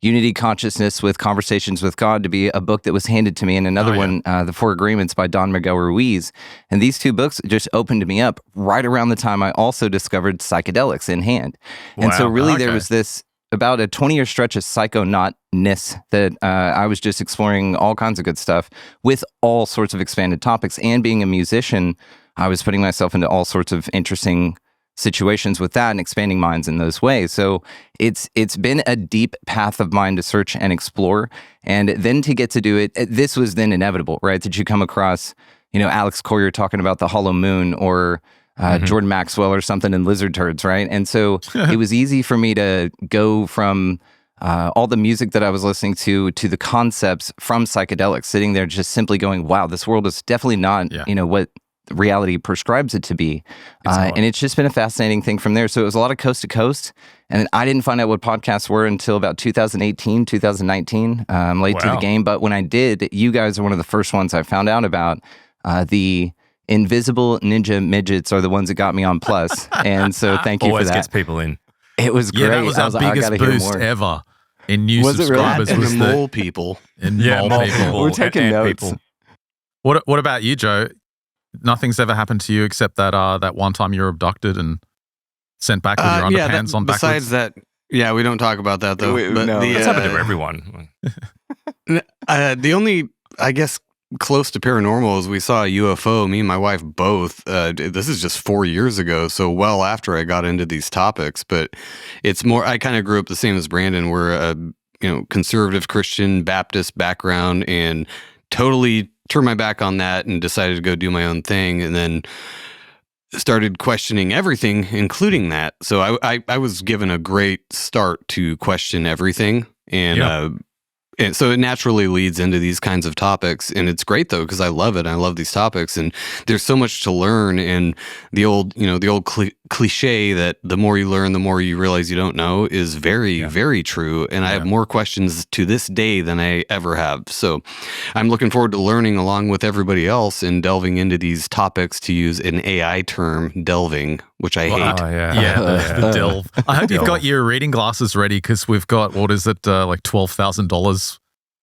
Unity Consciousness with Conversations with God to be a book that was handed to me, and another one, The Four Agreements by Don Miguel Ruiz. And these two books just opened me up right around the time I also discovered psychedelics in hand. And so really there was this about a 20-year stretch of psychonautness that I was just exploring all kinds of good stuff with all sorts of expanded topics. And being a musician, I was putting myself into all sorts of interesting situations with that and expanding minds in those ways. So it's been a deep path of mine to search and explore. And then to get to do it, this was then inevitable, right? That you come across, Alex Coyer talking about the hollow moon or Jordan Maxwell or something in lizard turds, right? And so it was easy for me to go from all the music that I was listening to the concepts from psychedelics, sitting there just simply going, wow, this world is definitely not, what reality prescribes it to be. And it's just been a fascinating thing from there. So it was a lot of coast to coast. And I didn't find out what podcasts were until about 2018, 2019. I'm late to the game. But when I did, you guys are one of the first ones I found out about. The Invisible Ninja Midgets are the ones that got me on Plus. And so thank you for that. Always gets people in. It was great. Yeah, that was our biggest boost ever in new subscribers. Really? And the mole people. Mole people. We're taking notes. People. What about you, Joe? Nothing's ever happened to you except that one time you were abducted and sent back with your underpants on backwards? Besides that, yeah, we don't talk about that though. That's happened to everyone. The only, I guess, close to paranormal is we saw a UFO, me and my wife both. This is just 4 years ago, so well after I got into these topics. But it's more, I kind of grew up the same as Brandon. We're a conservative Christian Baptist background and totally turned my back on that and decided to go do my own thing, and then started questioning everything, including that. So I was given a great start to question everything, and and so it naturally leads into these kinds of topics, and it's great though because I love it. I love these topics, and there's so much to learn. And the old cliche that the more you learn, the more you realize you don't know is very, very true. And I have more questions to this day than I ever have. So I'm looking forward to learning along with everybody else and delving into these topics, to use an AI term, delving, which I hate. The delve. I hope you've got your reading glasses ready because we've got, what is it, like $12,000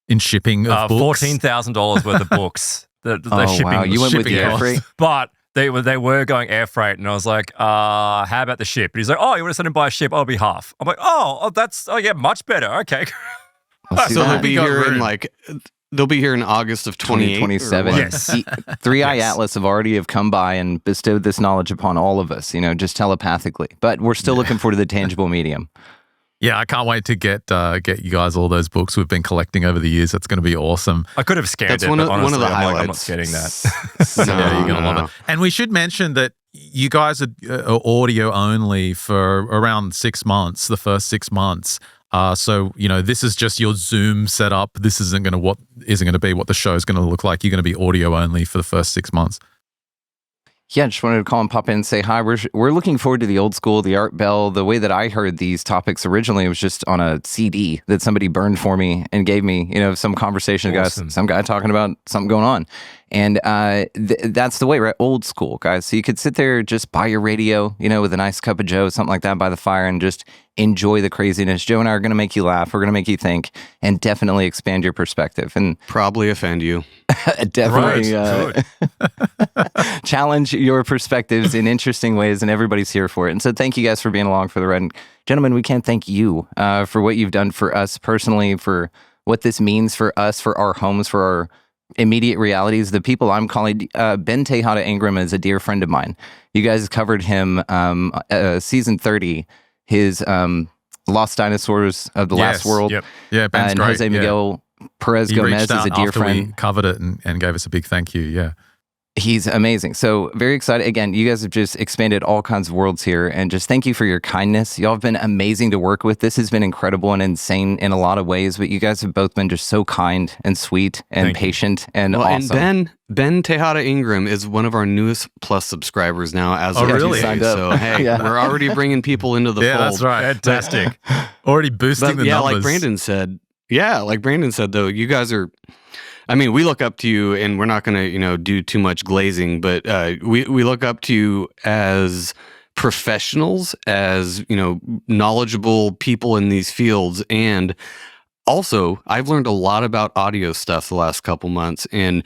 in shipping of books? $14,000 worth of books. The shipping. Wow. You went with the air freight? But they were going air freight, and I was like, how about the ship? And he's like, oh, you want to send him by a ship? I'll be half. I'm like, much better. Okay. So they'll be here in like they'll be here in August of 2027. Yes. 3i Atlas have come by and bestowed this knowledge upon all of us, just telepathically. But we're still looking forward to the tangible medium. Yeah, I can't wait to get you guys all those books we've been collecting over the years. That's going to be awesome. I could have scanned That's it, one but of honestly, the I'm like, I'm not highlights. getting that. Yeah, you're going to love it. And we should mention that you guys are audio only for around 6 months, the first 6 months. So, this is just your Zoom setup. This isn't going to be what the show is going to look like. You're going to be audio only for the first 6 months. Yeah, just wanted to call and pop in and say hi. We're looking forward to the old school, the art bell. The way that I heard these topics originally was just on a CD that somebody burned for me and gave me, some conversation, Awesome. some guy talking about something going on. And that's the way, right? Old school, guys. So you could sit there just by your radio, with a nice cup of Joe, something like that by the fire, and just enjoy the craziness. Joe and I are going to make you laugh. We're going to make you think and definitely expand your perspective. And Probably offend you. definitely challenge your perspectives in interesting ways, and everybody's here for it. And so thank you guys for being along for the ride. And gentlemen, we can't thank you for what you've done for us personally, for what this means for us, for our homes, for our immediate realities. The people I'm calling, Ben Tejada Ingram is a dear friend of mine. You guys covered him season 30, his Lost Dinosaurs of the Last World. Yep. Yeah, Ben's and great. Jose Miguel Perez He Gomez reached is out a dear after friend. we covered it and gave us a big thank you. Yeah. He's amazing. So very excited. Again, you guys have just expanded all kinds of worlds here, and just thank you for your kindness. Y'all have been amazing to work with. This has been incredible and insane in a lot of ways, but you guys have both been just so kind and sweet and patient and awesome. And Ben Tejada Ingram is one of our newest Plus subscribers now as of really? today. So, hey, we're already bringing people into the fold. That's right. Fantastic. Already boosting the numbers. like Brandon said, though, you guys are... I mean, we look up to you, and we're not going to, do too much glazing, but we look up to you as professionals, as, knowledgeable people in these fields. And also, I've learned a lot about audio stuff the last couple months. And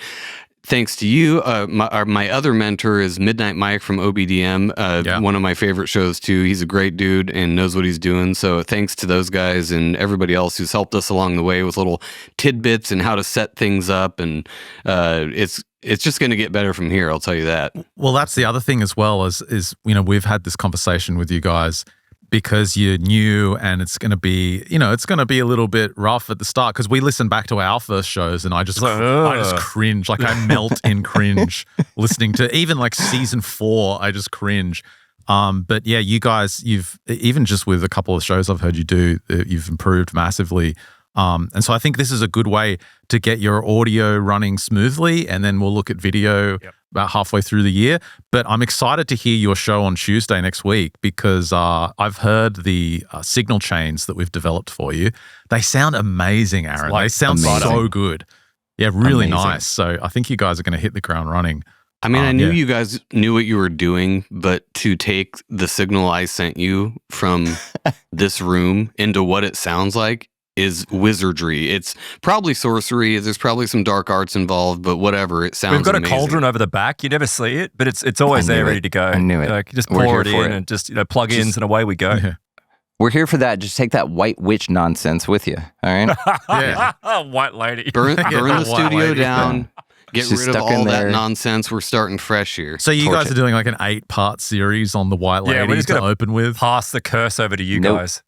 thanks to you, my other mentor is Midnight Mike from OBDM, one of my favorite shows too. He's a great dude and knows what he's doing. So thanks to those guys and everybody else who's helped us along the way with little tidbits and how to set things up. And it's just going to get better from here. I'll tell you that. Well, that's the other thing as well is we've had this conversation with you guys because you're new, and it's going to be, it's going to be a little bit rough at the start, because we listened back to our first shows and I just cringe. Like I melt in cringe listening to even like season 4. I just cringe. But yeah, you guys, you've, even just with a couple of shows I've heard you do, you've improved massively. And so I think this is a good way to get your audio running smoothly, and then we'll look at video about halfway through the year. But I'm excited to hear your show on Tuesday next week, because I've heard the signal chains that we've developed for you. They sound amazing, Aaron. They sound so good. Yeah, really nice. So I think you guys are going to hit the ground running. I mean, I knew you guys knew what you were doing, but to take the signal I sent you from this room into what it sounds like is wizardry. It's probably sorcery. There's probably some dark arts involved, but whatever. It sounds We've got amazing. a cauldron over the back. You never see it, but it's always there ready to go. I knew it. Like, just We're pour here it for in it. and just plug-ins and away we go. Yeah. We're here for that. Just take that white witch nonsense with you. All right. White lady. Burn the studio lady. down. Get She's rid of stuck in all that there. nonsense. We're starting fresh here. So you Torch guys it. are doing like an 8-part series on the White Lady we're just to gonna open with? Pass the curse over to you guys.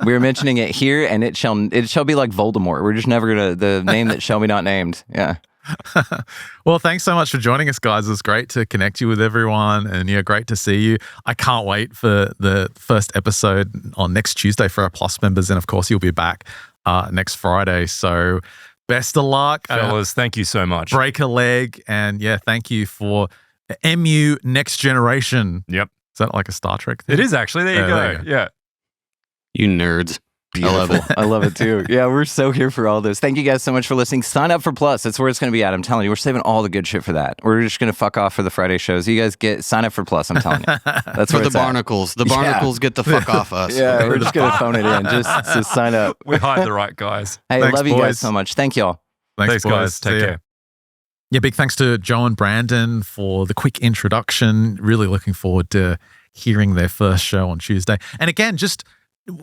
We were mentioning it here, and it shall be like Voldemort. We're just never gonna the name that shall be not named. Yeah. Well, thanks so much for joining us, guys. It was great to connect you with everyone, and great to see you. I can't wait for the first episode on next Tuesday for our Plus members, and of course, you'll be back next Friday. So, best of luck, Fellas. Thank you so much. Break a leg, and thank you for MU Next Generation. Yep. Is that like a Star Trek thing? It is actually. There you go. Yeah. You nerds. I love it. I love it too. Yeah, we're so here for all this. Thank you guys so much for listening. Sign up for Plus. That's where it's going to be at. I'm telling you, we're saving all the good shit for that. We're just going to fuck off for the Friday shows. You guys sign up for Plus. I'm telling you. That's for where the it's at. barnacles. The barnacles get the fuck off us. Yeah, we're just going to phone it in. Just sign up. We hired the right guys. Hey, Thanks, love you guys boys. so much. Thank y'all. Thanks, boys. guys. Take See ya. care. Yeah, big thanks to Joe and Brandon for the quick introduction. Really looking forward to hearing their first show on Tuesday. And again, just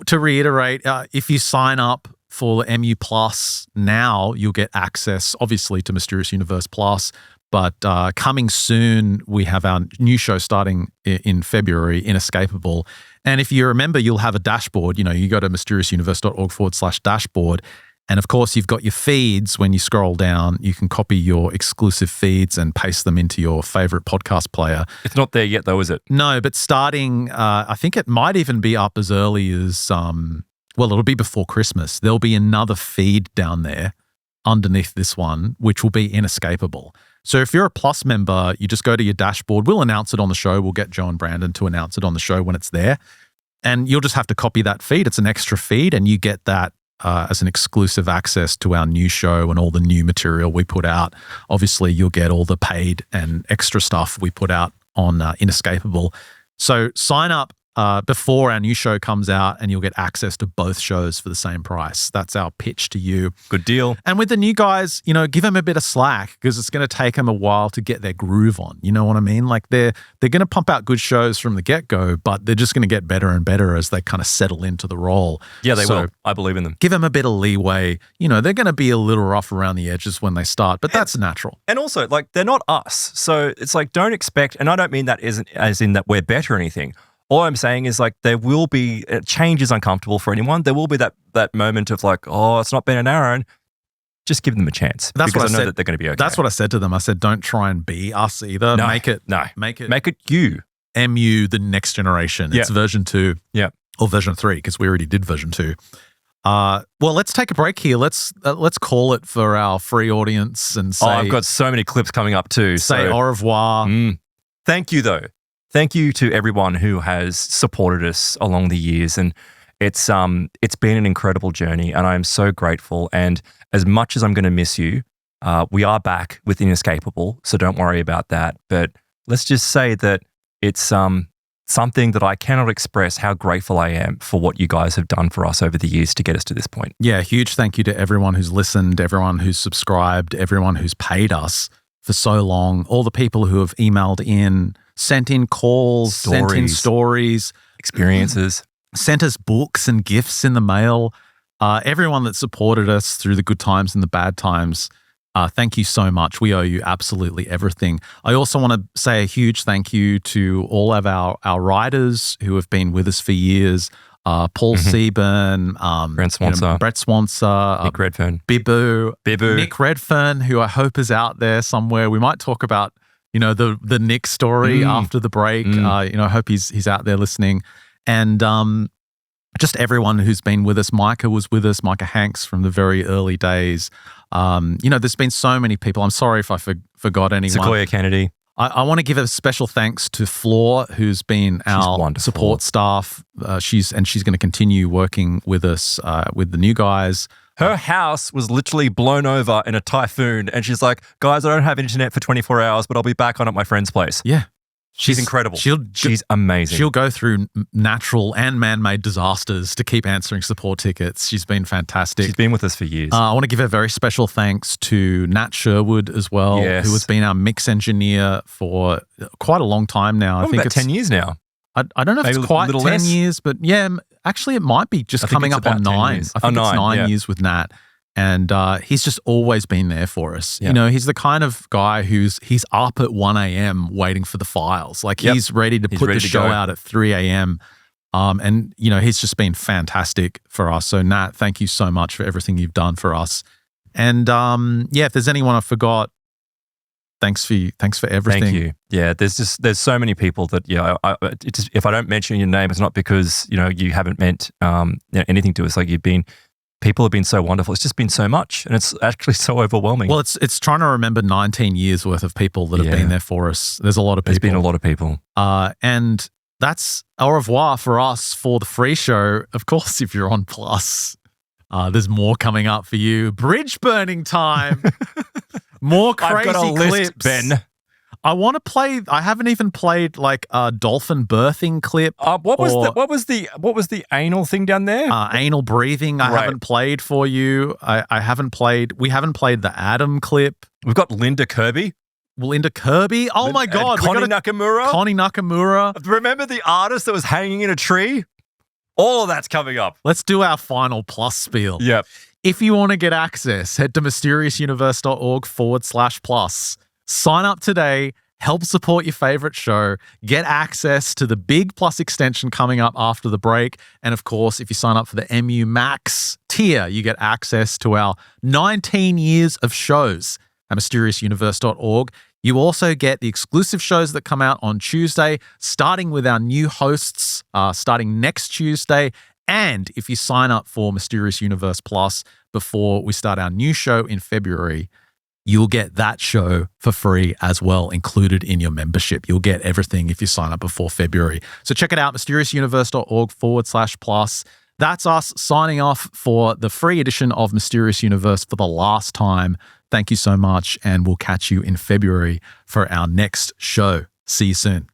to reiterate, if you sign up for MU Plus now, you'll get access, obviously, to Mysterious Universe Plus. But coming soon, we have our new show starting in February, Inescapable. And if you remember, you'll have a dashboard. You go to mysteriousuniverse.org/dashboard. And of course, you've got your feeds. When you scroll down, you can copy your exclusive feeds and paste them into your favorite podcast player. It's not there yet, though, is it? No, but starting, I think it might even be up as early as, it'll be before Christmas. There'll be another feed down there underneath this one, which will be Inescapable. So if you're a Plus member, you just go to your dashboard. We'll announce it on the show. We'll get Joe and Brandon to announce it on the show when it's there. And you'll just have to copy that feed. It's an extra feed, and you get that as an exclusive access to our new show and all the new material we put out. Obviously, you'll get all the paid and extra stuff we put out on Inescapable. So sign up before our new show comes out, and you'll get access to both shows for the same price. That's our pitch to you. Good deal. And with the new guys, give them a bit of slack, because it's going to take them a while to get their groove on. You know what I mean? Like they're going to pump out good shows from the get-go, but they're just going to get better and better as they kind of settle into the role. Yeah, they will. I believe in them. Give them a bit of leeway. They're going to be a little rough around the edges when they start, but that's natural. And also, they're not us. So it's don't expect, and I don't mean that as in that we're better or anything. All I'm saying is there will be, change is uncomfortable for anyone. There will be that moment of it's not Ben and Aaron. Just give them a chance. That's because what I know that they're going to be okay. That's what I said to them. I said, don't try and be us either. No, make it you. MU, the next generation. It's version 2. Yeah. Or version 3, because we already did version 2. Let's take a break here. Let's call it for our free audience and say. I've got so many clips coming up too. Say au revoir. Thank you, though. Thank you to everyone who has supported us along the years, and it's been an incredible journey, and I'm so grateful. And as much as I'm going to miss you, we are back with Inescapable, so don't worry about that. But let's just say that it's something that I cannot express how grateful I am for what you guys have done for us over the years to get us to this point. Yeah, huge thank you to everyone who's listened, everyone who's subscribed, everyone who's paid us for so long, all the people who have emailed in, sent in calls, sent in stories, experiences, sent us books and gifts in the mail. Everyone that supported us through the good times and the bad times, thank you so much. We owe you absolutely everything. I also want to say a huge thank you to all of our writers who have been with us for years. Paul Seaburn, Brett Swanser, Nick Redfern, Bibu, Nick Redfern, who I hope is out there somewhere. We might talk about the Nick story after the break. I hope he's out there listening. And just everyone who's been with us. Micah was with us, Micah Hanks, from the very early days. There's been so many people. I'm sorry if I forgot anyone. Sequoia Kennedy. I want to give a special thanks to Floor, who's been our support staff. She's going to continue working with us, with the new guys. Her house was literally blown over in a typhoon, and she's like, guys, I don't have internet for 24 hours, but I'll be back on at my friend's place. Yeah. She's incredible. She's amazing. She'll go through natural and man-made disasters to keep answering support tickets. She's been fantastic. She's been with us for years. I want to give a very special thanks to Nat Sherwood as well, who has been our mix engineer for quite a long time now. I think it's 10 years now. I don't know if it's quite 10 years, but yeah, actually it might be just coming up on 9. I think it's 9 years with Nat. And he's just always been there for us. Yeah. He's the kind of guy he's up at 1 a.m. waiting for the files. He's ready to put the show out at 3 a.m. And he's just been fantastic for us. So Nat, thank you so much for everything you've done for us. And if there's anyone I forgot, thanks for everything. Thank you. Yeah, there's so many people that if I don't mention your name, it's not because you haven't meant anything to us. People have been so wonderful. It's just been so much, and it's actually so overwhelming. Well, it's trying to remember 19 years worth of people that have been there for us. There's a lot of people. There's been a lot of people. And that's au revoir for us for the free show. Of course, if you're on Plus, there's more coming up for you. Bridge burning time. More crazy I've got a clips. List, Ben. I want to play. I haven't even played a dolphin birthing clip. What was the anal thing down there? Anal breathing. I haven't played for you. I haven't played. We haven't played the Adam clip. We've got Linda Kirby. Oh my God! Connie Nakamura. Connie Nakamura. Remember the artist that was hanging in a tree? All of that's coming up. Let's do our final plus spiel. Yep. If you want to get access, head to mysteriousuniverse.org/plus. Sign up today. Help support your favorite show. Get access to the Big Plus extension coming up after the break. And of course, if you sign up for the MU Max tier, you get access to our 19 years of shows at mysteriousuniverse.org. You also get the exclusive shows that come out on Tuesday, starting with our new hosts starting next Tuesday. And if you sign up for Mysterious Universe Plus before we start our new show in February, you'll get that show for free as well, included in your membership. You'll get everything if you sign up before February. So check it out, mysteriousuniverse.org/plus. That's us signing off for the free edition of Mysterious Universe for the last time. Thank you so much, and we'll catch you in February for our next show. See you soon.